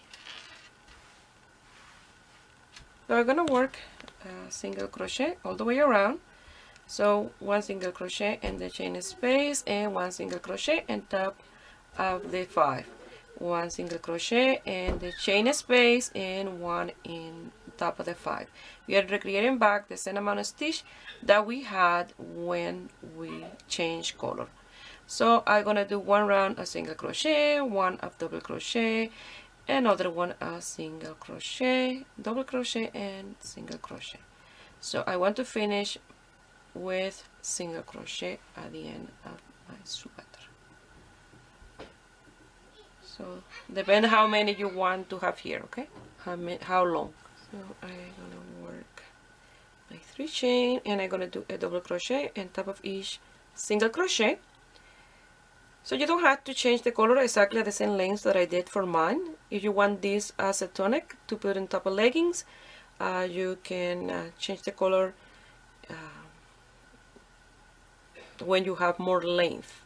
So I'm gonna work a single crochet all the way around. So 1 single crochet in the chain space, and 1 single crochet on top of the 5, 1 single crochet in the chain space, and 1 in top of the 5. We are recreating back the same amount of stitch that we had when we changed color. So I'm gonna do 1 round a single crochet, 1 of double crochet, another one a single crochet, double crochet and single crochet. So I want to finish with single crochet at the end of my sweater. So depend how many you want to have here, okay? How long. So I'm gonna work my 3 chain, and I'm gonna do a double crochet on top of each single crochet. So you don't have to change the color exactly at the same length that I did for mine. If you want this as a tunic to put on top of leggings, you can change the color when you have more length,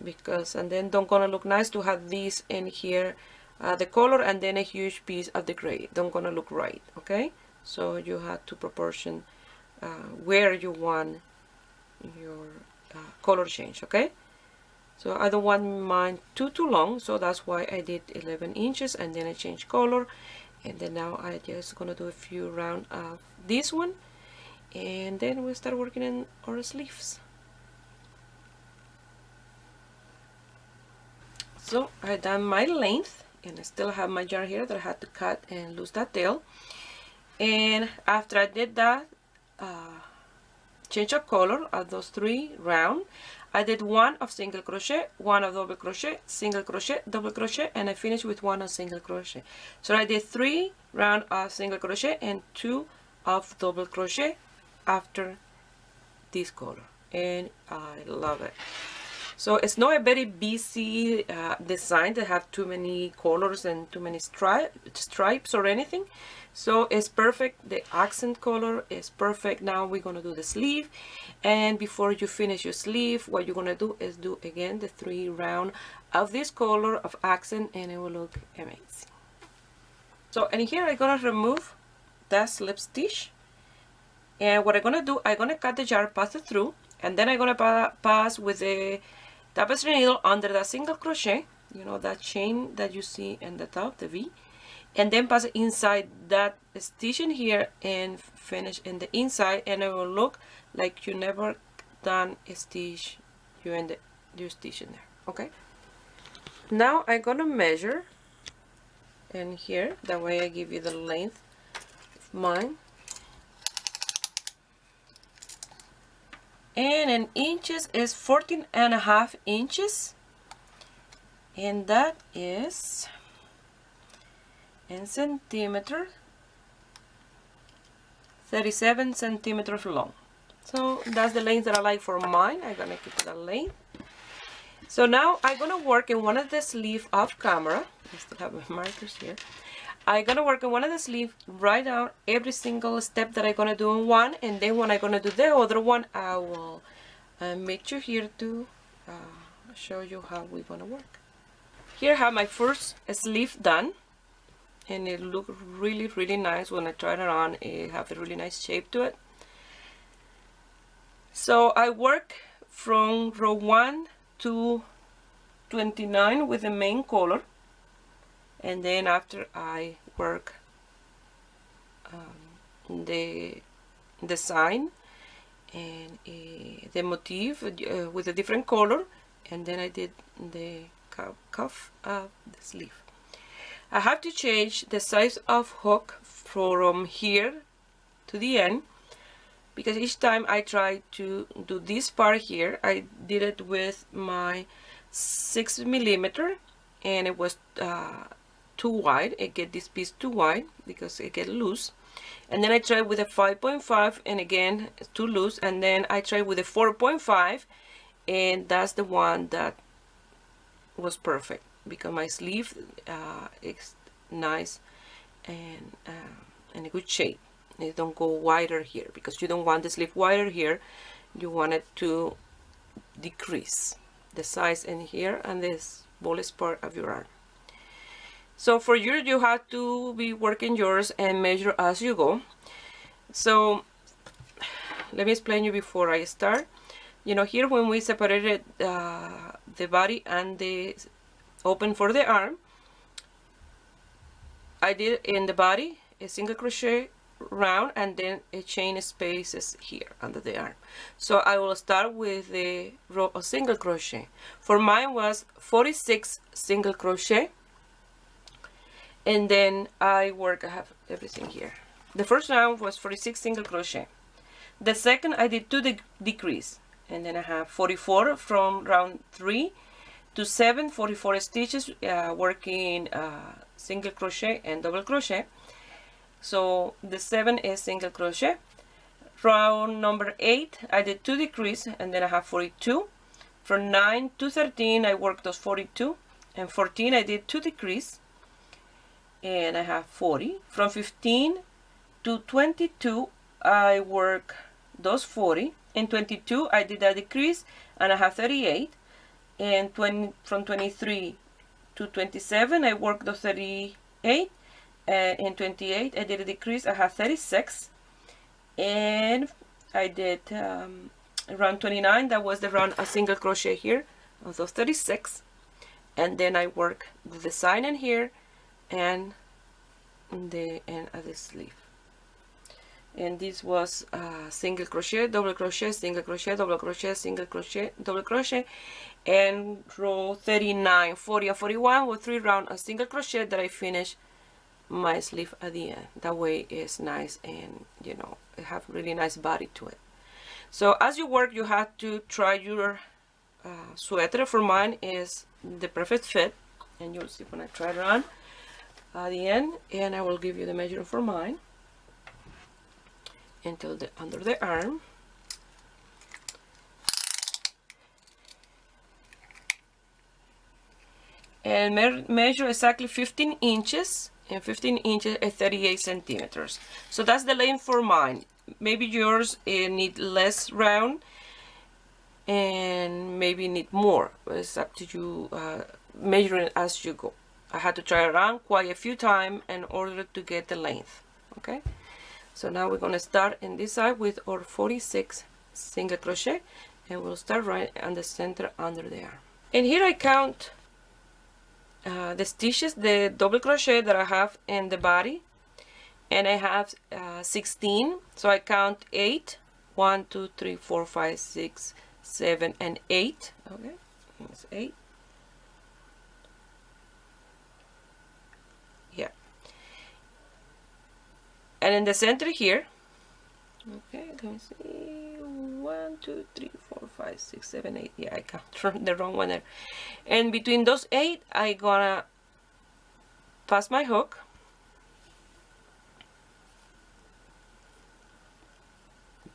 because and then don't gonna look nice to have this in here, the color, and then a huge piece of the gray. Don't gonna look right, okay? So you have to proportion where you want your color change, okay? So I don't want mine too long, so that's why I did 11 inches, and then I changed color, and then now I just gonna do a few rounds of this one, and then we'll start working on our sleeves. So I done my length, and I still have my yarn here that I had to cut and lose that tail. And after I did that change of color of those 3 rounds, I did 1 of single crochet, 1 of double crochet, single crochet, double crochet, and I finished with 1 of single crochet. So I did 3 rounds of single crochet and 2 of double crochet after this color, and I love it. So it's not a very busy design that have too many colors and too many stripes or anything. So it's perfect. The accent color is perfect. Now we're gonna do the sleeve, and before you finish your sleeve, what you're gonna do is do again the 3 rounds of this color of accent, and it will look amazing. So in here I'm gonna remove that slip stitch, and what I'm gonna do, I'm gonna cut the yarn, pass it through, and then I'm gonna pass with the tapestry needle under that single crochet, you know, that chain that you see in the top, the V, and then pass it inside that stitch in here and finish in the inside, and it will look like you never done a stitch, you stitch in there, okay? Now I'm gonna measure in here, that way I give you the length of mine. And in inches is 14.5 inches, and that is in centimeter 37 centimeters long. So that's the length that I like for mine. I'm gonna keep that length. So now I'm gonna work in one of the sleeve off camera. I still have my markers here. I'm gonna work on one of the sleeves, write down every single step that I'm gonna do in one, and then when I'm gonna do the other one, I will make sure here to show you how we're gonna work. Here I have my first sleeve done, and it looks really nice. When I try it on, it has a really nice shape to it. So I work from row 1 to 29 with the main color, and then after I work the design and the motif with a different color, and then I did the cuff of the sleeve. I have to change the size of hook from here to the end, because each time I try to do this part here, I did it with my 6mm, and it was too wide. I get this piece too wide because it get loose, and then I tried with a 5.5, and again it's too loose, and then I tried with a 4.5, and that's the one that was perfect, because my sleeve is nice and in a good shape. It don't go wider here, because you don't want the sleeve wider here. You want it to decrease the size in here and this smallest part of your arm. So for yours, you have to be working yours and measure as you go. So let me explain you before I start. You know, here when we separated the body and the open for the arm, I did in the body a single crochet round and then a chain spaces here under the arm. So I will start with the row of single crochet. For mine was 46 single crochet, and then I have everything here. The first round was 46 single crochet. The second I did 2 decrease, and then I have 44 from round 3 to 7, 44 stitches working single crochet and double crochet. So the 7 is single crochet. Round number 8 I did 2 decrease, and then I have 42. From 9 to 13 I worked those 42, and 14 I did 2 decrease, and I have 40. From 15 to 22 I work those 40. In 22 I did a decrease, and I have 38. And from 23 to 27 I worked those 38. In 28 I did a decrease, I have 36. And I did around 29, that was the round a single crochet here of those 36. And then I work the design in here and the end of the sleeve. And this was single crochet, double crochet, single crochet, double crochet, single crochet, double crochet. And row 39, 40 and 41 were 3 rounds of single crochet that I finished my sleeve at the end. That way it's nice, and you know, it have really nice body to it. So as you work, you have to try your sweater. For mine is the perfect fit, and you'll see when I try it on at the end, and I will give you the measure for mine until the under the arm. And measure exactly 15 inches, and 15 inches is 38 centimeters. So that's the length for mine. Maybe yours need less round, and maybe need more. It's up to you measuring as you go. I had to try it on quite a few times in order to get the length. Okay, so now we're going to start in this side with our 46 single crochet, and we'll start right on the center under the arm. And here I count the stitches, the double crochet that I have in the body, and I have 16. So I count 8, 1, 2, 3, 4, 5, 6, 7, and 8. Okay, that's 8. Yeah. And in the center here, okay, let me see, 1, 2, 3, 4, 5, 6, 7, 8. Yeah, I count the wrong one there. And between those 8, I gonna pass my hook,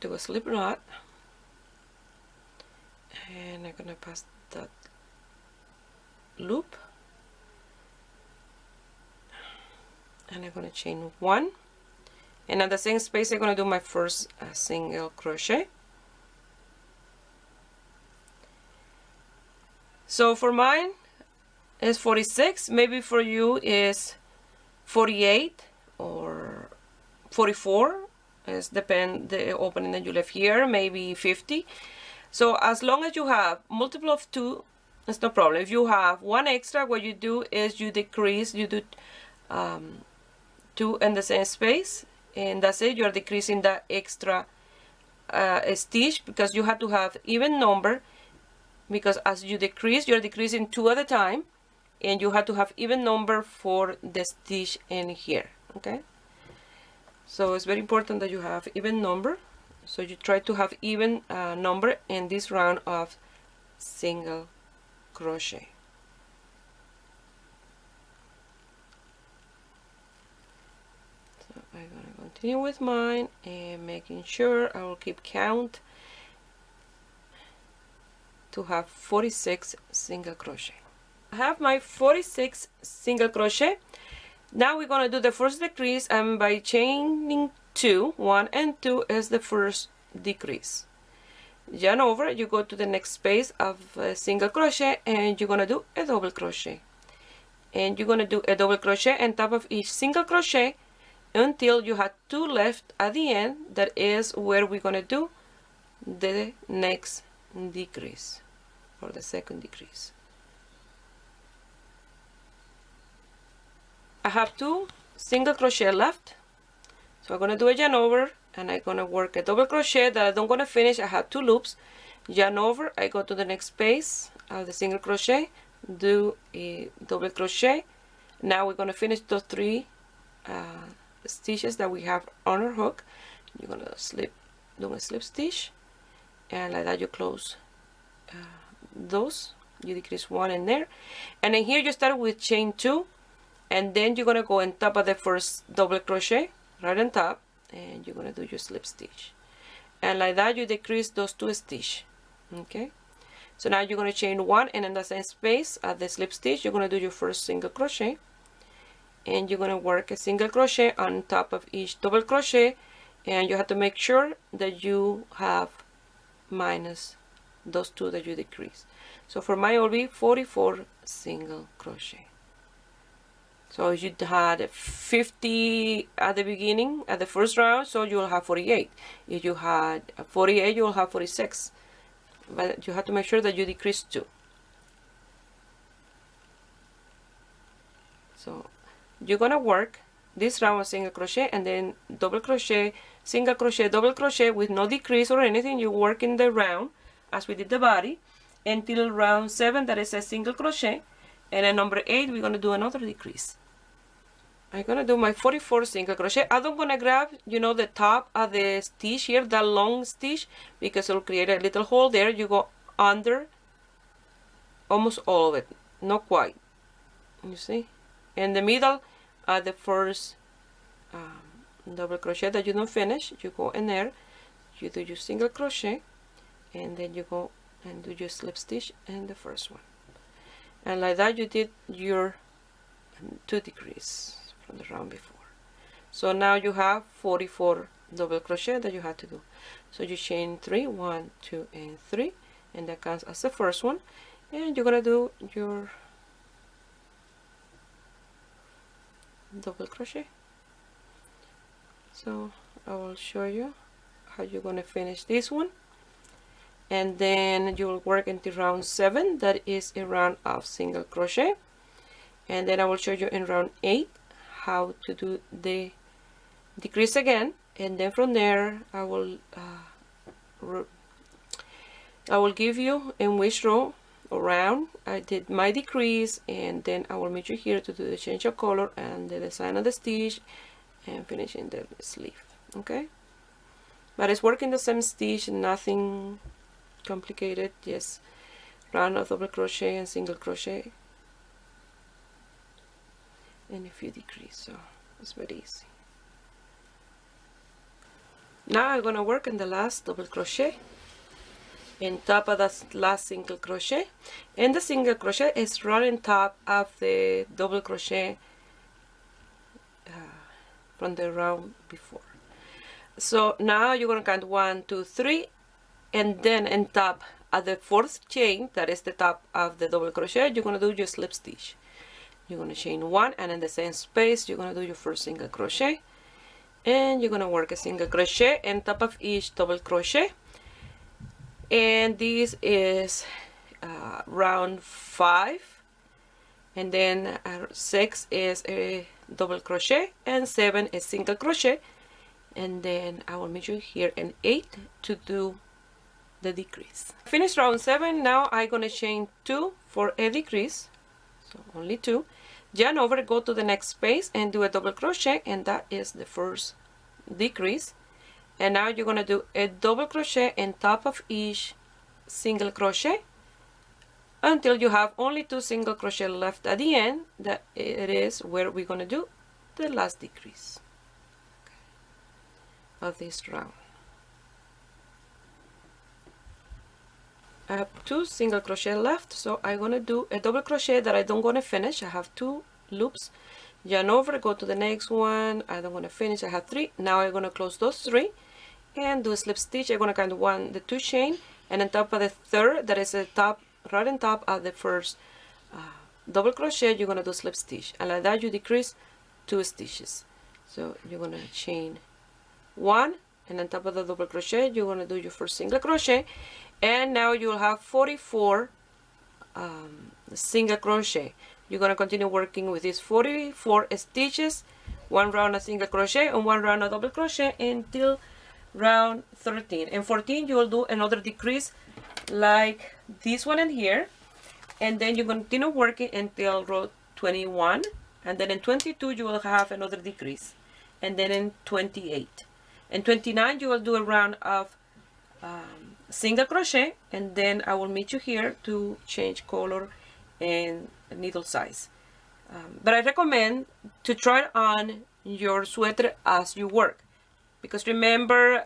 do a slip knot, and I'm gonna pass that loop and I'm going to chain 1, and at the same space I'm going to do my first single crochet. So for mine is 46, maybe for you is 48 or 44, it depends the opening that you left here, maybe 50. So as long as you have multiple of 2, it's no problem. If you have one extra, what you do is you decrease, you do 2 in the same space, and that's it. You're decreasing that extra stitch, because you have to have even number, because as you decrease, you're decreasing 2 at a time, and you have to have even number for the stitch in here. Okay, so it's very important that you have even number, so you try to have even number in this round of single crochet. So I'm going to continue with mine and making sure I will keep count to have 46 single crochet. I have my 46 single crochet. Now we're going to do the first decrease, and by chaining 2, 1 and 2 is the first decrease. Yarn over, you go to the next space of single crochet, and you're going to do a double crochet, and you're going to do a double crochet on top of each single crochet until you have 2 left at the end. That is where we're going to do the next decrease, or the second decrease. I have 2 single crochet left, so I'm going to do a yarn over, and I'm going to work a double crochet that I don't going to finish. I have 2 loops, yarn over, I go to the next space of the single crochet, do a double crochet. Now we're going to finish those 3 stitches that we have on our hook. You're going to do a slip stitch, and like that you close those, you decrease 1 in there, and then here you start with chain 2, and then you're going to go on top of the first double crochet right on top, and you're going to do your slip stitch, and like that you decrease those 2 stitches. Okay, so now you're going to chain 1, and in the same space at the slip stitch you're going to do your first single crochet, and you're going to work a single crochet on top of each double crochet, and you have to make sure that you have minus those 2 that you decrease. So for mine it will be 44 single crochet. So if you had 50 at the beginning, at the first round, so you will have 48. If you had 48, you will have 46. But you have to make sure that you decrease 2. So you're going to work this round of single crochet, and then double crochet, single crochet, double crochet with no decrease or anything. You work in the round as we did the body until round 7, that is a single crochet, and at number 8 we're going to do another decrease. I'm going to do my 44 single crochet. I don't want to grab, you know, the top of the stitch here, that long stitch, because it will create a little hole there. You go under almost all of it, not quite, you see, in the middle of the first double crochet that you don't finish, you go in there, you do your single crochet, and then you go and do your slip stitch in the first one, and like that you did your 2 decrease from the round before. So now you have 44 double crochet that you have to do. So you chain 3, 1, 2 and 3, and that counts as the first one, and you're gonna do your double crochet. So I will show you how you're gonna finish this one, and then you will work until round 7, that is a round of single crochet, and then I will show you in round 8 how to do the decrease again, and then from there I will give you in which row or round I did my decrease, and then I will meet you here to do the change of color and the design of the stitch and finishing the sleeve. Okay, but it's working the same stitch, nothing complicated, just round of double crochet and single crochet and a few decrease, so it's very easy. Now I'm gonna work in the last double crochet in top of the last single crochet, and the single crochet is right on top of the double crochet from the round before. So now you're going to count 1, 2, 3, and then on top at the fourth chain, that is the top of the double crochet, you're going to do your slip stitch. You're going to chain 1, and in the same space you're going to do your first single crochet, and you're going to work a single crochet on top of each double crochet. And this is round 5, and then 6 is a double crochet, and 7 is single crochet, and then I will meet you here in 8 to do the decrease. Finish round 7. Now I'm gonna chain 2 for a decrease, so only 2. Yarn over, go to the next space and do a double crochet, and that is the first decrease. And now you're gonna do a double crochet on top of each single crochet until you have only 2 single crochet left at the end. That it is where we're gonna do the last decrease of this round. I have 2 single crochet left, so I'm gonna do a double crochet that I don't gonna finish. I have 2 loops. Yarn over, go to the next one. I don't want to finish. I have 3. Now I'm going to close those 3 and do a slip stitch. I'm going to count the 2 chain, and on top of the third, that is the top, right on top of the first double crochet, you're going to do slip stitch, and like that you decrease 2 stitches. So you're going to chain 1, and on top of the double crochet you're going to do your first single crochet, and now you'll have 44 single crochet. You're going to continue working with these 44 stitches, 1 round of single crochet and 1 round of double crochet until round 13. And 14 you will do another decrease like this one in here, and then you continue working until row 21, and then in 22 you will have another decrease, and then in 28 and 29 you will do a round of single crochet, and then I will meet you here to change color and needle size. But I recommend to try on your sweater as you work, because remember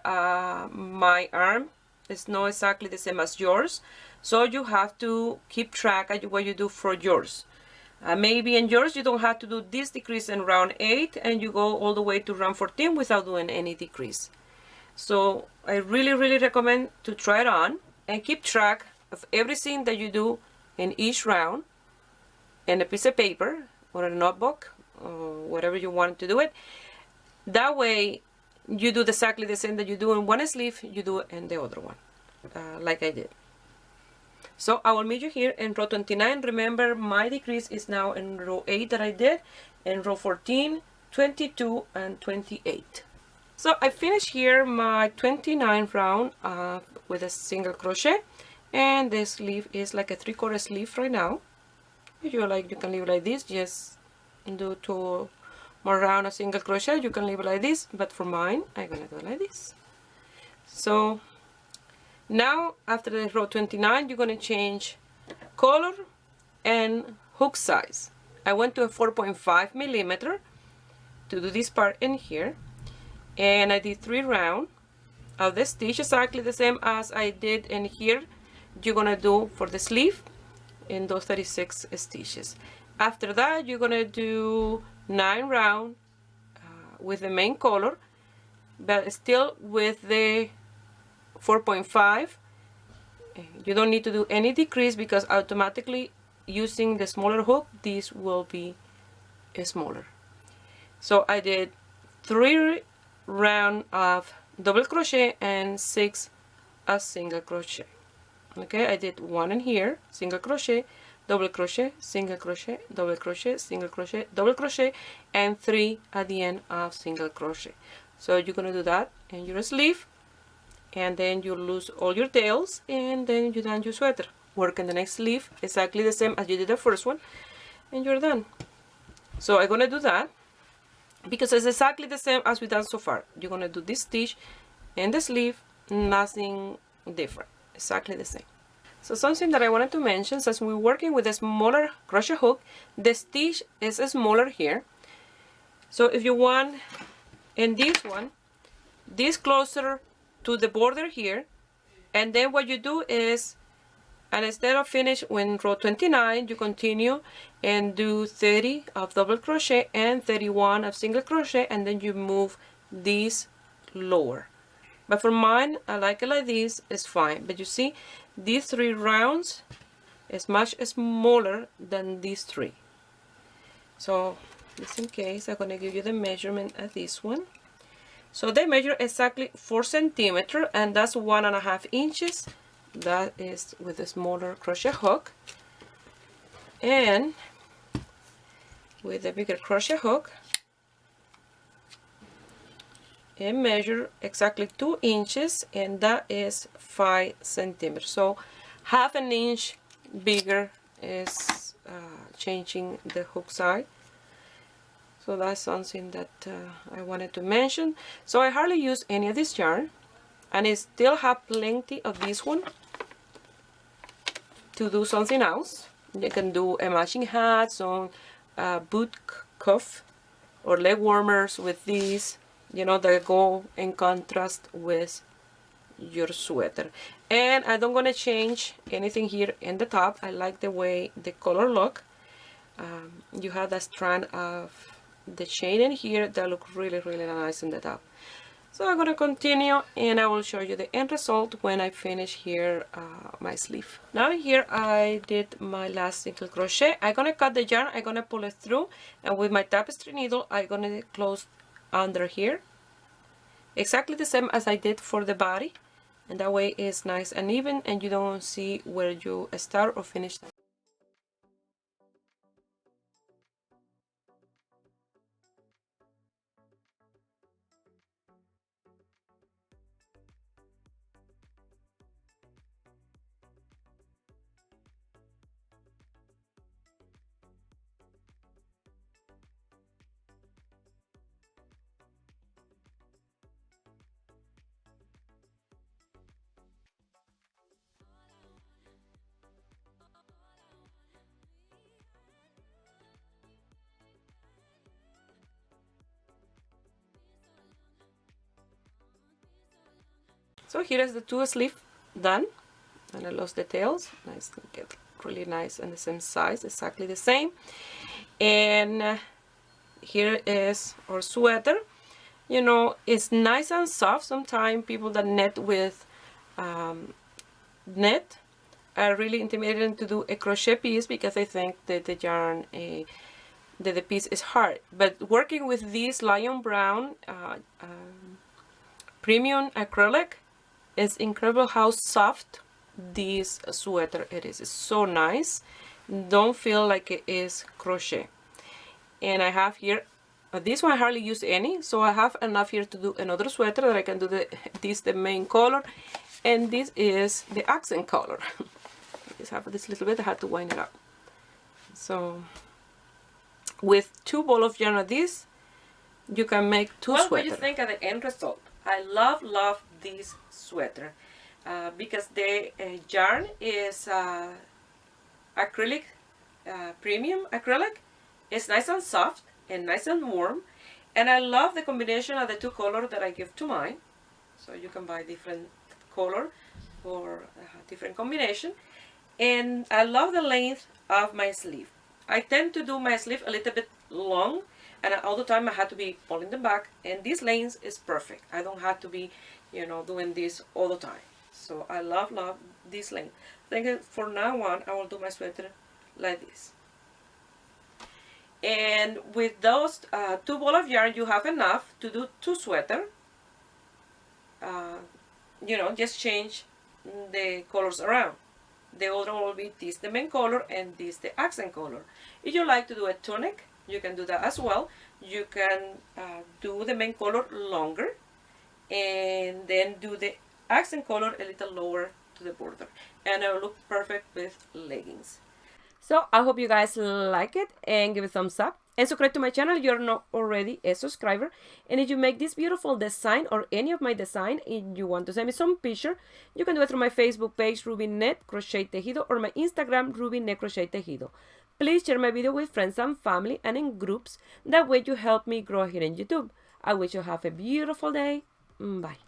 my arm is not exactly the same as yours, so you have to keep track of what you do for yours. Maybe in yours you don't have to do this decrease in round 8 and you go all the way to round 14 without doing any decrease. So I really recommend to try it on and keep track of everything that you do in each round in a piece of paper or a notebook or whatever you want to do it. That way you do exactly the same that you do in one sleeve, you do it in the other one, like I did. So I will meet you here in row 29. Remember, my decrease is now in row 8 that I did, in row 14, 22, and 28. So I finished here my 29th round with a single crochet, and the sleeve is like a 3/4 sleeve right now. If you like, you can leave it like this. Just do 2 more round of single crochet. You can leave it like this, but for mine, I'm gonna do it like this. So now after the row 29, you're gonna change color and hook size. I went to a 4.5 millimeter to do this part in here, and I did 3 rounds of the stitch, exactly the same as I did in here. You're gonna do for the sleeve in those 36 stitches. After that, you're gonna do 9 rounds with the main color, but still with the 4.5. You don't need to do any decrease, because automatically using the smaller hook, this will be smaller. So I did 3 rounds of double crochet and 6 of single crochet. Okay, I did 1 in here, single crochet, double crochet, single crochet, double crochet, single crochet, double crochet, and 3 at the end of single crochet. So you're gonna do that in your sleeve, and then you lose all your tails, and then you're done your sweater. Work in the next sleeve exactly the same as you did the first one, and you're done. So I'm gonna do that because it's exactly the same as we've done so far. You're gonna do this stitch in the sleeve, nothing different, exactly the same. So something that I wanted to mention, since we're working with a smaller crochet hook, the stitch is smaller here. So if you want in this one, this closer to the border here, and then what you do is And instead of finish when row 29, you continue and do 30 of double crochet and 31 of single crochet, and then you move these lower. But for mine, I like it like this, it's fine. But you see, these 3 rounds is much smaller than these 3. So just in case, I'm going to give you the measurement of this one. So they measure exactly 4 centimeters, and that's 1.5 inches. That is with a smaller crochet hook, and with a bigger crochet hook, and measure exactly 2 inches, and that is 5 centimeters. So half an inch bigger is changing the hook side. So that's something that I wanted to mention. So I hardly use any of this yarn, and I still have plenty of this one to do something else. You can do a matching hat, some boot cuff or leg warmers with these, you know, that go in contrast with your sweater. And I don't want to change anything here in the top. I like the way the color look. You have that strand of the chain in here that look really nice in the top. So I'm going to continue, and I will show you the end result when I finish here my sleeve. Now here I did my last single crochet. I'm going to cut the yarn, I'm going to pull it through, and with my tapestry needle I'm going to close under here exactly the same as I did for the body, and that way it's nice and even and you don't see where you start or finish. So here is the 2 sleeve done, and I lost the tails. Nice, get really nice and the same size, exactly the same. And here is our sweater. You know, it's nice and soft. Sometimes people that knit with net are really intimidated to do a crochet piece because they think that the yarn, that the piece is hard. But working with this lion brown premium acrylic, it's incredible how soft this sweater it is. It's so nice. Don't feel like it is crochet. And I have here, this one I hardly use any, so I have enough here to do another sweater that I can do the main color, and this is the accent color. I just have this little bit, I had to wind it up. So with 2 balls of yarn of this, you can make 2 sweaters. What do you think of the end result? I love this sweater because the yarn is acrylic, premium acrylic. It's nice and soft and nice and warm, and I love the combination of the 2 colors that I give to mine. So you can buy different color for different combination. And I love the length of my sleeve. I tend to do my sleeve a little bit long, and all the time I have to be pulling them back, and this length is perfect. I don't have to be, you know, doing this all the time. So I love this length. I think for now on I will do my sweater like this. And with those 2 balls of yarn, you have enough to do 2 sweaters. You know, just change the colors around. The other one will be this the main color and this the accent color. If you like to do a tunic, you can do that as well. You can do the main color longer and then do the accent color a little lower to the border, and it will look perfect with leggings. So I hope you guys like it and give it a thumbs up and subscribe to my channel if you're not already a subscriber. And if you make this beautiful design or any of my design and you want to send me some picture, you can do it through my Facebook page Ruby Net Crochet Tejido or my Instagram Ruby Net Crochet Tejido. Please share my video with friends and family and in groups. That way you help me grow here in YouTube. I wish you have a beautiful day. Bye.